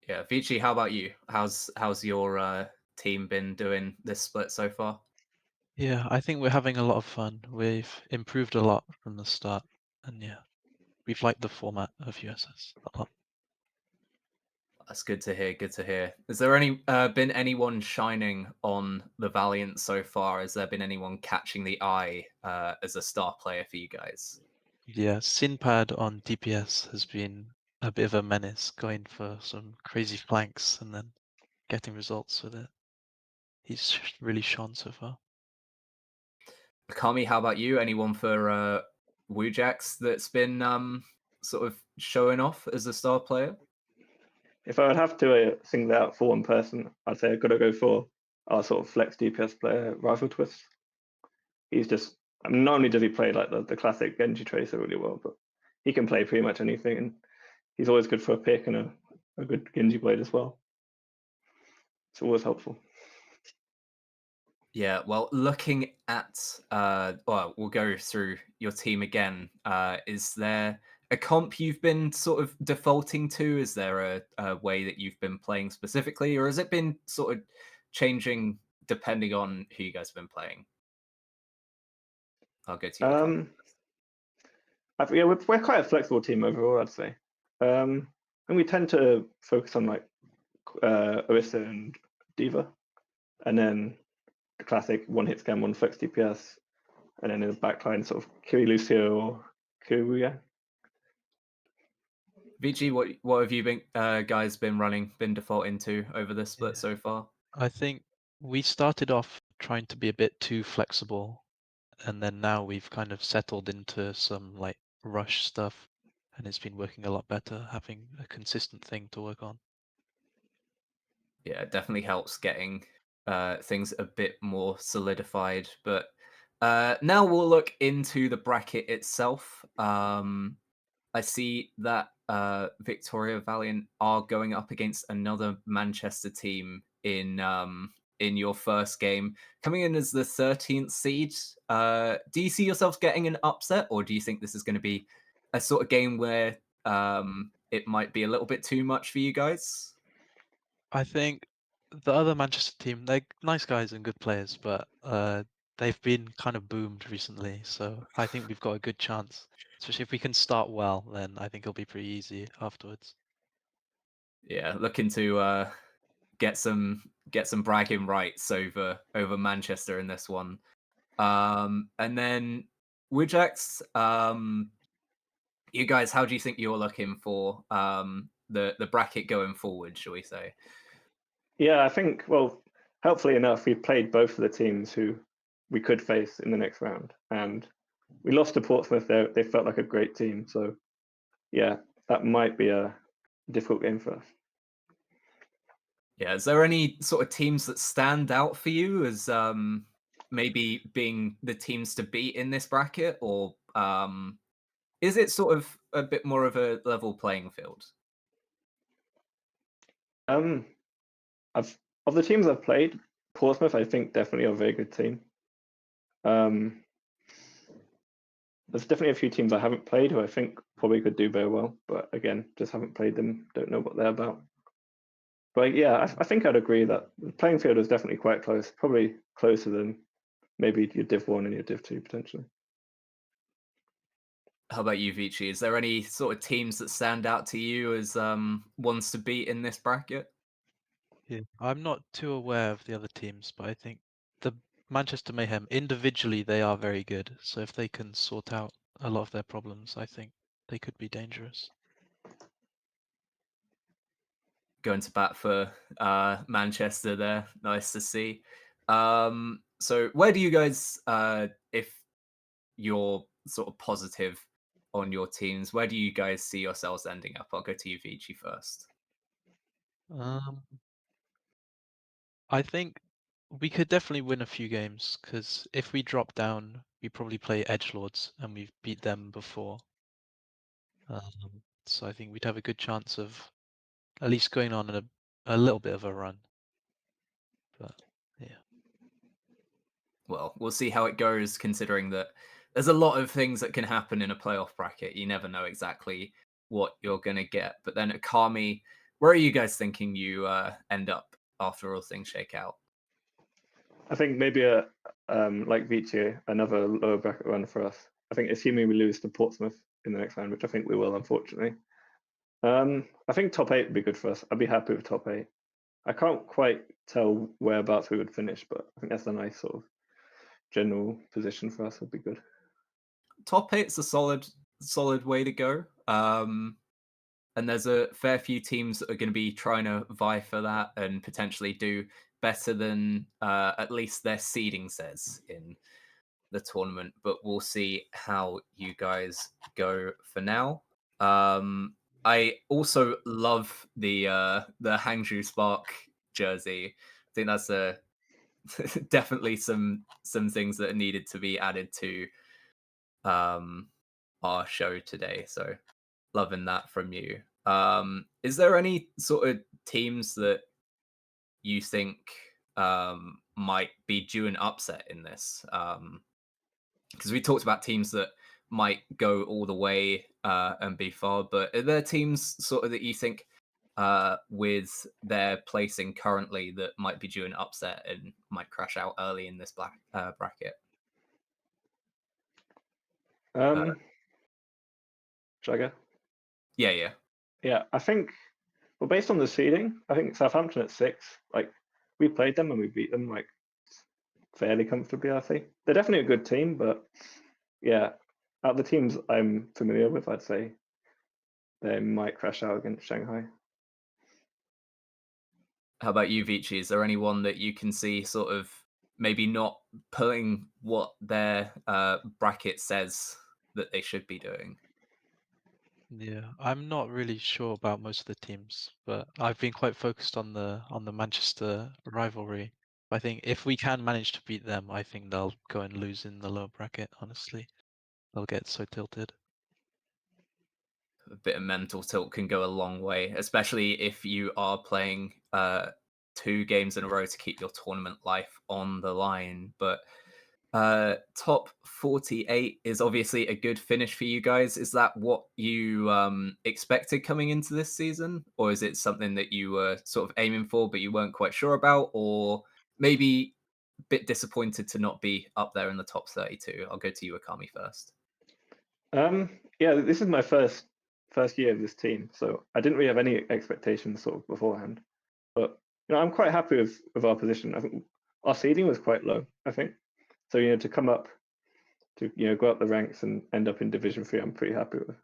Yeah, Vici, how about you? How's your team been doing this split so far? Yeah, I think we're having a lot of fun. We've improved a lot from the start, and yeah, we've liked the format of USS a lot. That's good to hear. Good to hear. Has there been anyone shining on the Valiant so far? Has there been anyone catching the eye as a star player for you guys? Yeah, Sinpad on DPS has been a bit of a menace, going for some crazy flanks and then getting results with it. He's really shone so far. Kami, how about you? Anyone for Wujax that's been sort of showing off as a star player? If I would have to single out for one person, I'd say I've got to go for our sort of flex DPS player, Rifle Twist. He's just, I mean, not only does he play like the classic Genji Tracer really well, but he can play pretty much anything, and he's always good for a pick and a good Genji blade as well. It's always helpful. Yeah, well, looking at, well, we'll go through your team again. Is there a comp you've been sort of defaulting to? Is there a way that you've been playing specifically, or has it been sort of changing depending on who you guys have been playing? I'll go to you. Yeah, we're quite a flexible team overall, I'd say. And we tend to focus on like Orisa and Diva, and then the classic one hit scan, one flex DPS, and then in the backline sort of Kiri Lucio or Kiri. Vici, what have you been guys been defaulting to over this split so far? I think we started off trying to be a bit too flexible, and then now we've kind of settled into some like rush stuff, and it's been working a lot better, having a consistent thing to work on. Yeah, it definitely helps getting things a bit more solidified. But now we'll look into the bracket itself. I see that Victoria Valiant are going up against another Manchester team in your first game, coming in as the 13th seed. Do you see yourselves getting an upset, or do you think this is going to be a sort of game where it might be a little bit too much for you guys? I think the other Manchester team, they're nice guys and good players, but they've been kind of boomed recently, so I think we've got a good chance. Especially if we can start well, then I think it'll be pretty easy afterwards. Yeah, looking to get some bragging rights over Manchester in this one. And then Wujax, you guys, how do you think you're looking for the bracket going forward, shall we say? Yeah, I think, well, helpfully enough, we've played both of the teams who we could face in the next round, and we lost to Portsmouth. They felt like a great team, so yeah, that might be a difficult game for us. Yeah, is there any sort of teams that stand out for you as maybe being the teams to beat in this bracket, or is it sort of a bit more of a level playing field? Of the teams I've played, Portsmouth I think definitely are a very good team. There's definitely a few teams I haven't played who I think probably could do very well, but again, just haven't played them, don't know what they're about. But yeah, I think I'd agree that the playing field is definitely quite close, probably closer than maybe your Div 1 and your Div 2 potentially. How about you, Vici? Is there any sort of teams that stand out to you as ones to beat in this bracket? Yeah, I'm not too aware of the other teams, but I think the Manchester Mayhem individually they are very good. So if they can sort out a lot of their problems, I think they could be dangerous. Going to bat for Manchester there. Nice to see. So where do you guys, if you're sort of positive on your teams, where do you guys see yourselves ending up? I'll go to you, Vici, first. I think we could definitely win a few games because if we drop down, we probably play Edgelords and we've beat them before. So I think we'd have a good chance of at least going on a little bit of a run. But yeah. Well, we'll see how it goes, considering that there's a lot of things that can happen in a playoff bracket. You never know exactly what you're going to get. But then at Kami, where are you guys thinking you end up after all things shake out? I think maybe like Vici, another lower bracket run for us. I think assuming we lose to Portsmouth in the next round, which I think we will, unfortunately. I think top 8 would be good for us. I'd be happy with top 8. I can't quite tell whereabouts we would finish, but I think that's a nice sort of general position for us. Would be good. Top 8's a solid way to go. And there's a fair few teams that are going to be trying to vie for that and potentially do better than at least their seeding says in the tournament. But we'll see how you guys go for now. I also love the Hangzhou Spark jersey. I think that's definitely some things that are needed to be added to our show today. So loving that from you. Is there any sort of teams that you think might be due an upset in this? Because we talked about teams that might go all the way and be far, but are there teams sort of that you think with their placing currently that might be due an upset and might crash out early in this bracket? Should I go? Yeah. Yeah, I think. Well, based on the seeding, I think Southampton at 6. Like we played them and we beat them like fairly comfortably. I think they're definitely a good team, but yeah, out of the teams I'm familiar with, I'd say they might crash out against Shanghai. How about you, Vici? Is there anyone that you can see sort of maybe not pulling what their bracket says that they should be doing? Yeah, I'm not really sure about most of the teams, but I've been quite focused on the Manchester rivalry. I think if we can manage to beat them, I think they'll go and lose in the lower bracket, honestly. They'll get so tilted. A bit of mental tilt can go a long way, especially if you are playing 2 games in a row to keep your tournament life on the line. But top 48 is obviously a good finish for you guys. Is that what you expected coming into this season, or is it something that you were sort of aiming for but you weren't quite sure about, or maybe a bit disappointed to not be up there in the top 32? I'll go to you, Akami, first. Yeah, this is my first year of this team, so I didn't really have any expectations sort of beforehand. But I'm quite happy with our position. I think our seeding was quite low. I think so. To come up, to go up the ranks and end up in Division 3, I'm pretty happy with.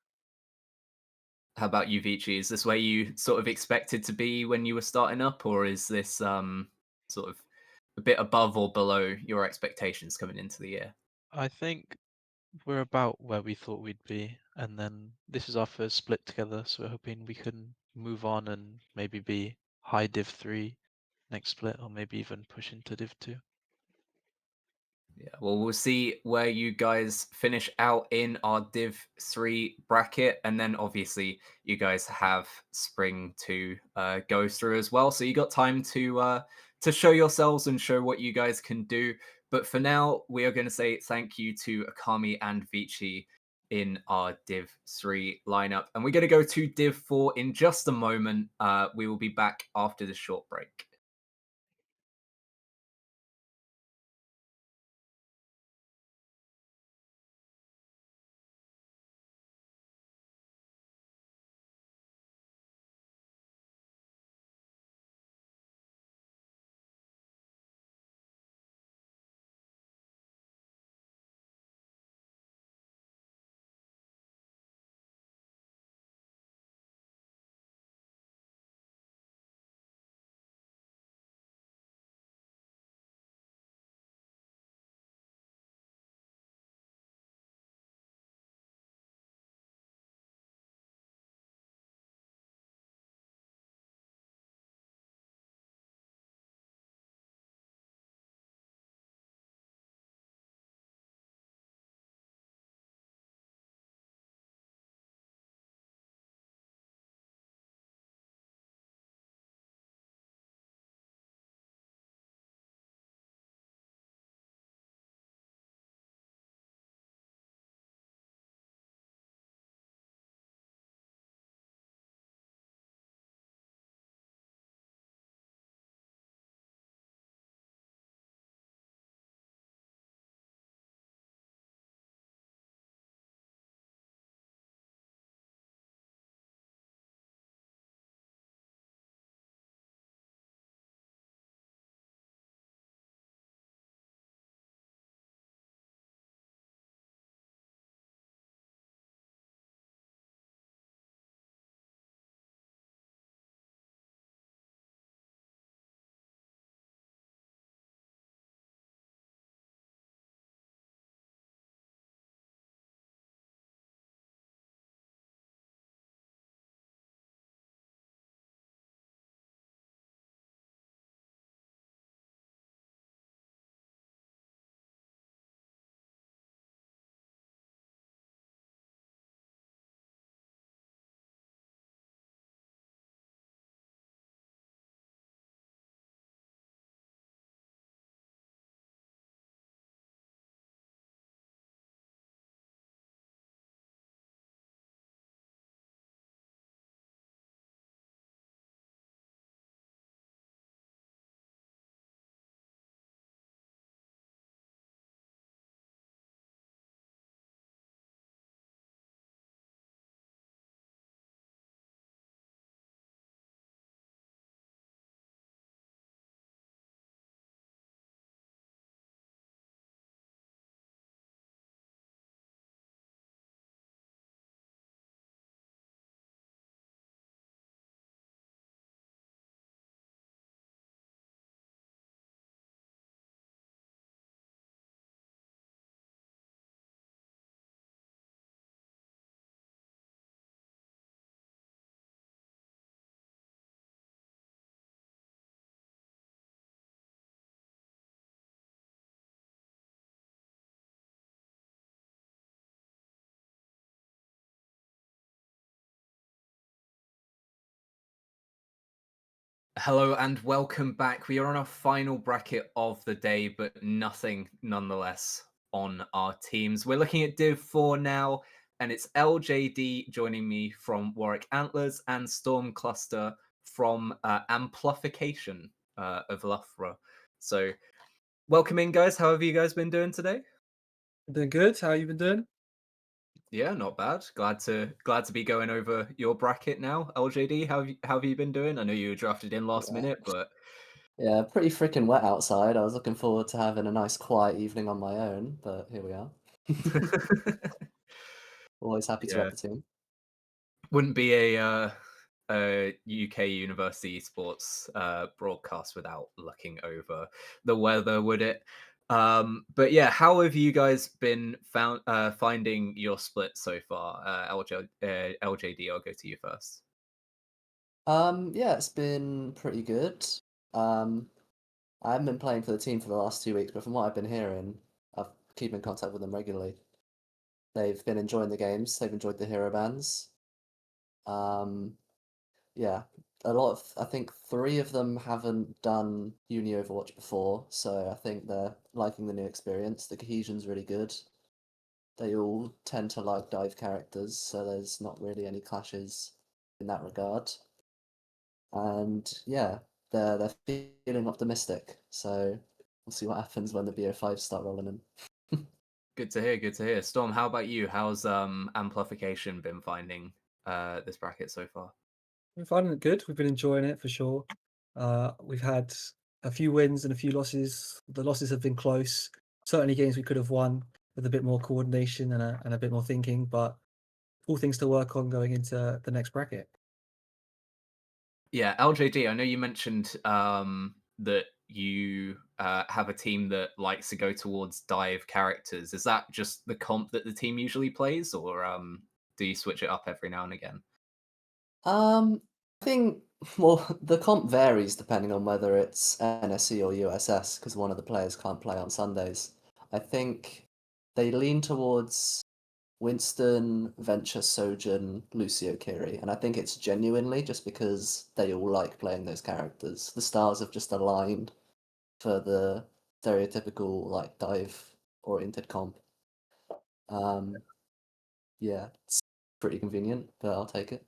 How about you, Vici? Is this where you sort of expected to be when you were starting up, or is this sort of a bit above or below your expectations coming into the year? I think we're about where we thought we'd be, and then this is our first split together, so we're hoping we can move on and maybe be high Div 3 next split, or maybe even push into Div 2. Yeah, well, we'll see where you guys finish out in our Div 3 bracket. And then obviously you guys have spring to go through as well. So you got time to show yourselves and show what you guys can do. But for now, we are going to say thank you to Akami and Vici in our Div 3 lineup. And we're going to go to Div 4 in just a moment. We will be back after this short break. Hello and welcome back. We are on our final bracket of the day, but nothing nonetheless on our teams. We're looking at Div 4 now, and it's LJD joining me from Warwick Antlers and Storm Cluster from Amplification of Loughborough. So, welcome in, guys. How have you guys been doing today? Doing good. How you been doing? Yeah, not bad. Glad to be going over your bracket now. LJD, how have you been doing? I know you were drafted in last minute, but Yeah, pretty freaking wet outside. I was looking forward to having a nice quiet evening on my own, but here we are. Always happy to Yeah. rep the team. Wouldn't be a UK university sports broadcast without looking over the weather, would it? But yeah, how have you guys been finding your split so far? LJD, I'll go to you first. Yeah, it's been pretty good. I haven't been playing for the team for the last 2 weeks, but from what I've been hearing, I've keep in contact with them regularly. They've been enjoying the games. They've enjoyed the hero bans. Yeah, I think 3 of them haven't done Uni Overwatch before, so I think they're liking the new experience. The cohesion's really good. They all tend to like dive characters, so there's not really any clashes in that regard. And yeah, they're feeling optimistic, so we'll see what happens when the BO5s start rolling in. Good to hear. Good to hear. Storm, how about you? How's Amplification been finding this bracket so far? We're finding it good. We've been enjoying it for sure. We've had a few wins and a few losses. The losses have been close. Certainly games we could have won with a bit more coordination and a bit more thinking, but all things to work on going into the next bracket. Yeah, LJD, I know you mentioned that you have a team that likes to go towards dive characters. Is that just the comp that the team usually plays, or do you switch it up every now and again? I think, well, the comp varies depending on whether it's NSC or USS, because one of the players can't play on Sundays. I think they lean towards Winston, Venture, Sojourn, Lucio, Kiri, and I think it's genuinely just because they all like playing those characters. The stars have just aligned for the stereotypical like dive-oriented comp. Yeah, it's pretty convenient, but I'll take it.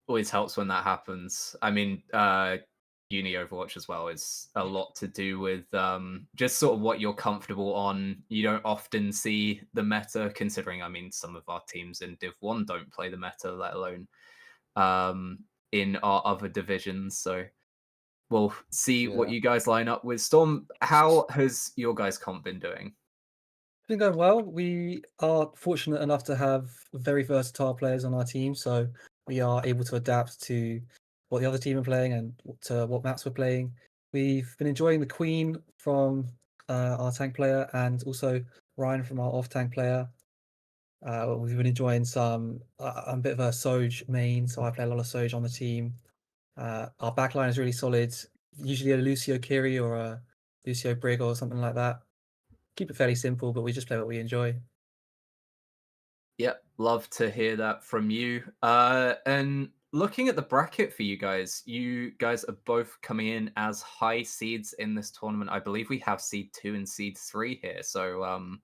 Always helps when that happens. I mean, Uni Overwatch as well is a lot to do with just sort of what you're comfortable on. You don't often see the meta, considering, I mean, some of our teams in Div 1 don't play the meta, let alone in our other divisions. So we'll see what Yeah. you guys line up with. Storm, how has your guys' comp been doing? It's been going well. We are fortunate enough to have very versatile players on our team, so we are able to adapt to what the other team are playing and to what maps we're playing. We've been enjoying the Queen from our tank player and also Ryan from our off tank player. We've been enjoying some. I'm a bit of a Soj main, so I play a lot of Soj on the team. Our backline is really solid. Usually a Lucio Kiri or a Lucio Brig or something like that. Keep it fairly simple, but we just play what we enjoy. Yep, love to hear that from you. And looking at the bracket for you guys are both coming in as high seeds in this tournament. I believe we have seed 2 and seed 3 here. So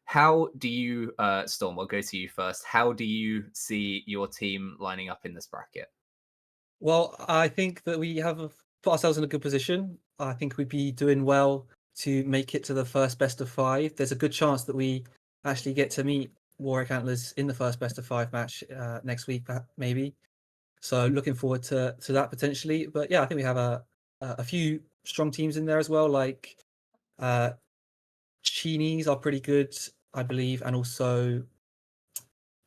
how do you Storm, I'll go to you first. How do you see your team lining up in this bracket? Well, I think that we have put ourselves in a good position. I think we'd be doing well to make it to the first best of 5. There's a good chance that we actually get to meet Warwick Antlers in the first best of 5 match next week, maybe. So looking forward to that potentially. But yeah, I think we have a few strong teams in there as well. Like Cheenies are pretty good, I believe, and also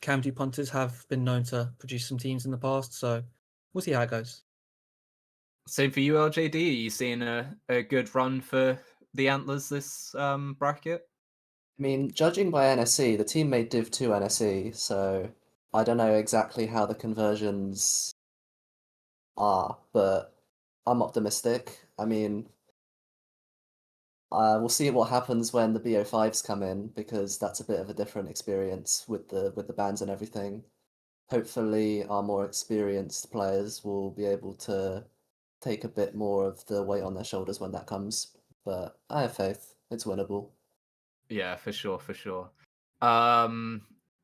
Camden Punters have been known to produce some teams in the past. So we'll see how it goes. Same for you, LJD. Are you seeing a good run for the Antlers this bracket? I mean, judging by NSC, the team made Div 2 NSC, so I don't know exactly how the conversions are, but I'm optimistic. I mean, we'll see what happens when the BO5s come in, because that's a bit of a different experience with the bans and everything. Hopefully, our more experienced players will be able to take a bit more of the weight on their shoulders when that comes. But I have faith. It's winnable. Yeah, for sure, for sure.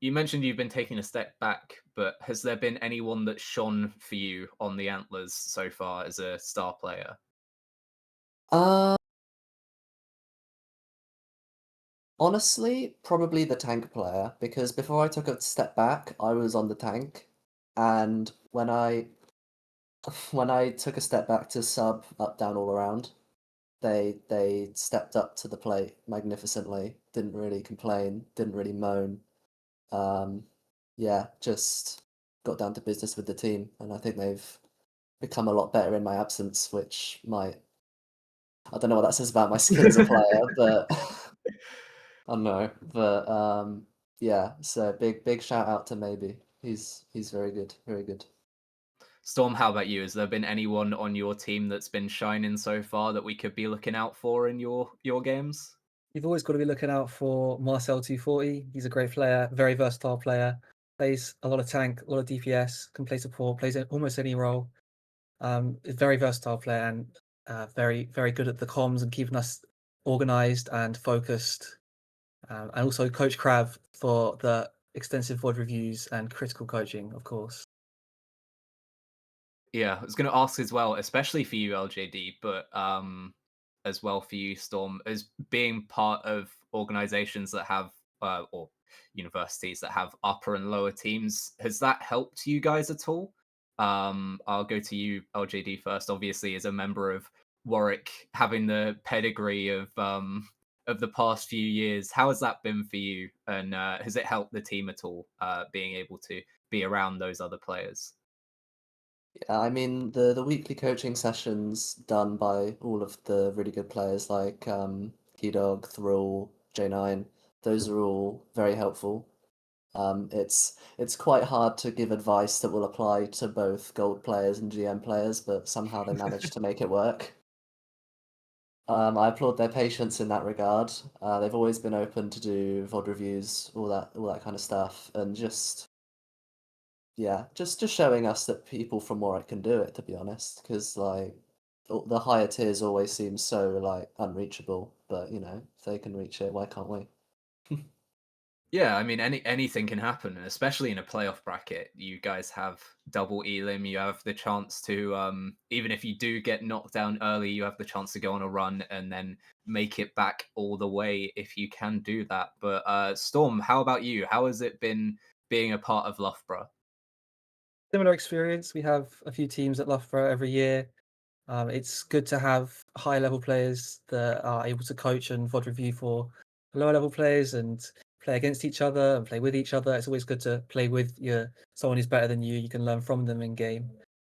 You mentioned you've been taking a step back, but has there been anyone that shone for you on the Antlers so far as a star player? Honestly, probably the tank player, because before I took a step back, I was on the tank, and when I took a step back to sub up, down, all around, they stepped up to the plate magnificently. Didn't really complain, didn't really moan. Yeah, just got down to business with the team, and I think they've become a lot better in my absence, which might I don't know what that says about my skill as a player, but I don't know. But yeah, so big shout out to Maybe. He's very good, very good. Storm, how about you? Has there been anyone on your team that's been shining so far that we could be looking out for in your games? You've always got to be looking out for Marcel 240. He's a great player, very versatile player. Plays a lot of tank, a lot of DPS, can play support, plays almost any role. Is very versatile player and very good at the comms and keeping us organized and focused. And also Coach Crab for the extensive VOD reviews and critical coaching, of course. Yeah, I was going to ask as well, especially for you, LJD, but as well for you, Storm, as being part of organizations that have, or universities that have upper and lower teams, has that helped you guys at all? I'll go to you, LJD, first. Obviously, as a member of Warwick, having the pedigree of the past few years, how has that been for you? And has it helped the team at all, being able to be around those other players? Yeah, I mean the weekly coaching sessions done by all of the really good players like Keydog, Thrall, J9, those are all very helpful. It's quite hard to give advice that will apply to both gold players and GM players, but somehow they managed to make it work. I applaud their patience in that regard. They've always been open to do VOD reviews, all that kind of stuff, and just showing us that people from Warwick can do it. To be honest, because like the higher tiers always seem so like unreachable, but if they can reach it, why can't we? Yeah, I mean, anything can happen, and especially in a playoff bracket. You guys have double elim. You have the chance to, even if you do get knocked down early, you have the chance to go on a run and then make it back all the way if you can do that. But Storm, how about you? How has it been being a part of Loughborough? Similar experience. We have a few teams at Loughborough every year. It's good to have high level players that are able to coach and VOD review for lower level players and play against each other and play with each other. It's always good to play with someone who's better than you. You can learn from them in game.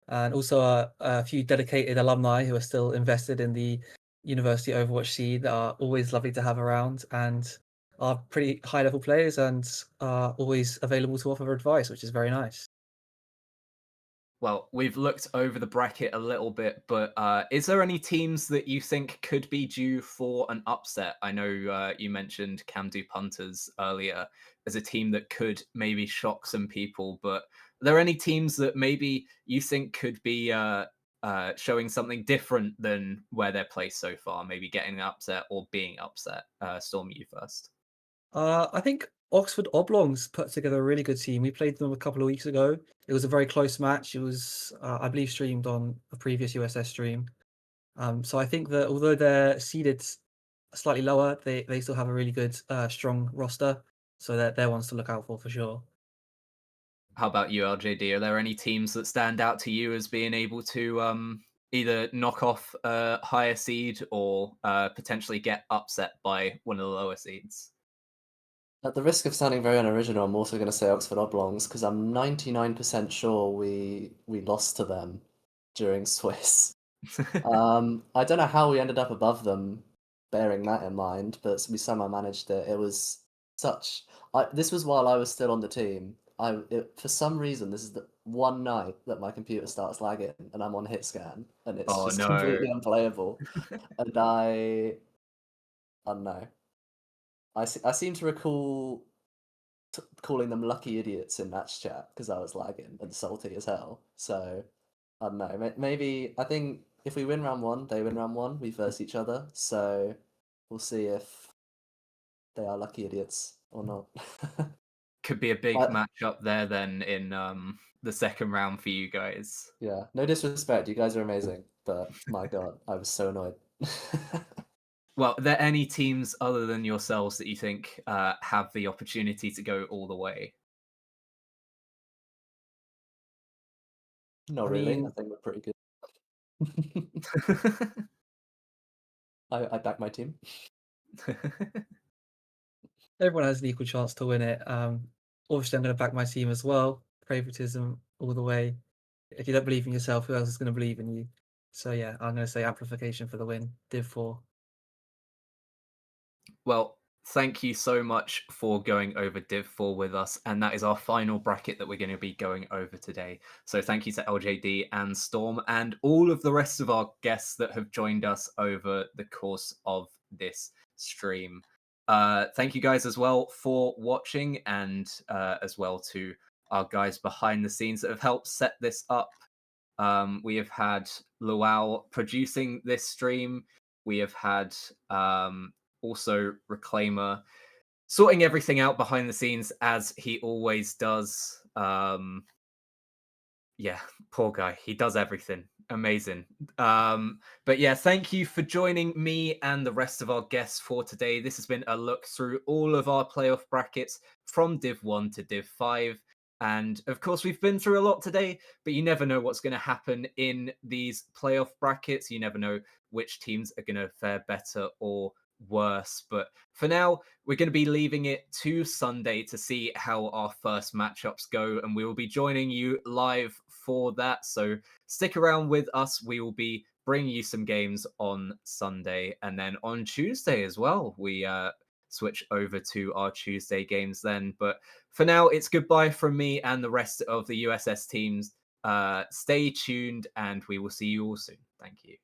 And also a few dedicated alumni who are still invested in the University Overwatch scene that are always lovely to have around and are pretty high level players and are always available to offer advice, which is very nice. Well, we've looked over the bracket a little bit, but is there any teams that you think could be due for an upset? I know you mentioned Camdo Punters earlier as a team that could maybe shock some people, but are there any teams that maybe you think could be showing something different than where they're placed so far? Maybe getting an upset or being upset? Storm, you first. I think Oxford Oblongs put together a really good team. We played them a couple of weeks ago. It was a very close match. It was, I believe, streamed on a previous USS stream. So I think that although they're seeded slightly lower, they still have a really good, strong roster. So they're ones to look out for sure. How about you, LJD? Are there any teams that stand out to you as being able to either knock off a higher seed or potentially get upset by one of the lower seeds? At the risk of sounding very unoriginal, I'm also going to say Oxford Oblongs because I'm 99% sure we lost to them during Swiss. I don't know how we ended up above them, bearing that in mind, but we somehow managed it. It was this was while I was still on the team. For some reason, this is the one night that my computer starts lagging and I'm on hit scan and it's Oh just no. completely unplayable. And I don't know. I seem to recall calling them lucky idiots in match chat because I was lagging and salty as hell. So I don't know. Maybe I think if we win round 1, they win round 1. We verse each other. So we'll see if they are lucky idiots or not. Could be a big But- matchup there then in the second round for you guys. Yeah, no disrespect, you guys are amazing, but my god, I was so annoyed. Well, are there any teams other than yourselves that you think have the opportunity to go all the way? Not I really. mean- I think we're pretty good. I back my team. Everyone has an equal chance to win it. Obviously, I'm going to back my team as well. Favoritism all the way. If you don't believe in yourself, who else is going to believe in you? So yeah, I'm going to say amplification for the win. Div 4. Well, thank you so much for going over Div 4 with us. And that is our final bracket that we're going to be going over today. So thank you to LJD and Storm and all of the rest of our guests that have joined us over the course of this stream. Thank you guys as well for watching, and as well to our guys behind the scenes that have helped set this up. We have had Luau producing this stream. We have had also Reclaimer sorting everything out behind the scenes as he always does. Yeah, poor guy. He does everything. Amazing. But yeah, thank you for joining me and the rest of our guests for today. This has been a look through all of our playoff brackets from Div 1 to Div 5. And of course, we've been through a lot today, but you never know what's going to happen in these playoff brackets. You never know which teams are going to fare better or worse. But for now, we're going to be leaving it to Sunday to see how our first matchups go, and we will be joining you live for that. So stick around with us. We will be bringing you some games on Sunday, and then on Tuesday as well. We switch over to our Tuesday games then. But for now, it's goodbye from me and the rest of the USS teams. Stay tuned, and we will see you all soon. Thank you.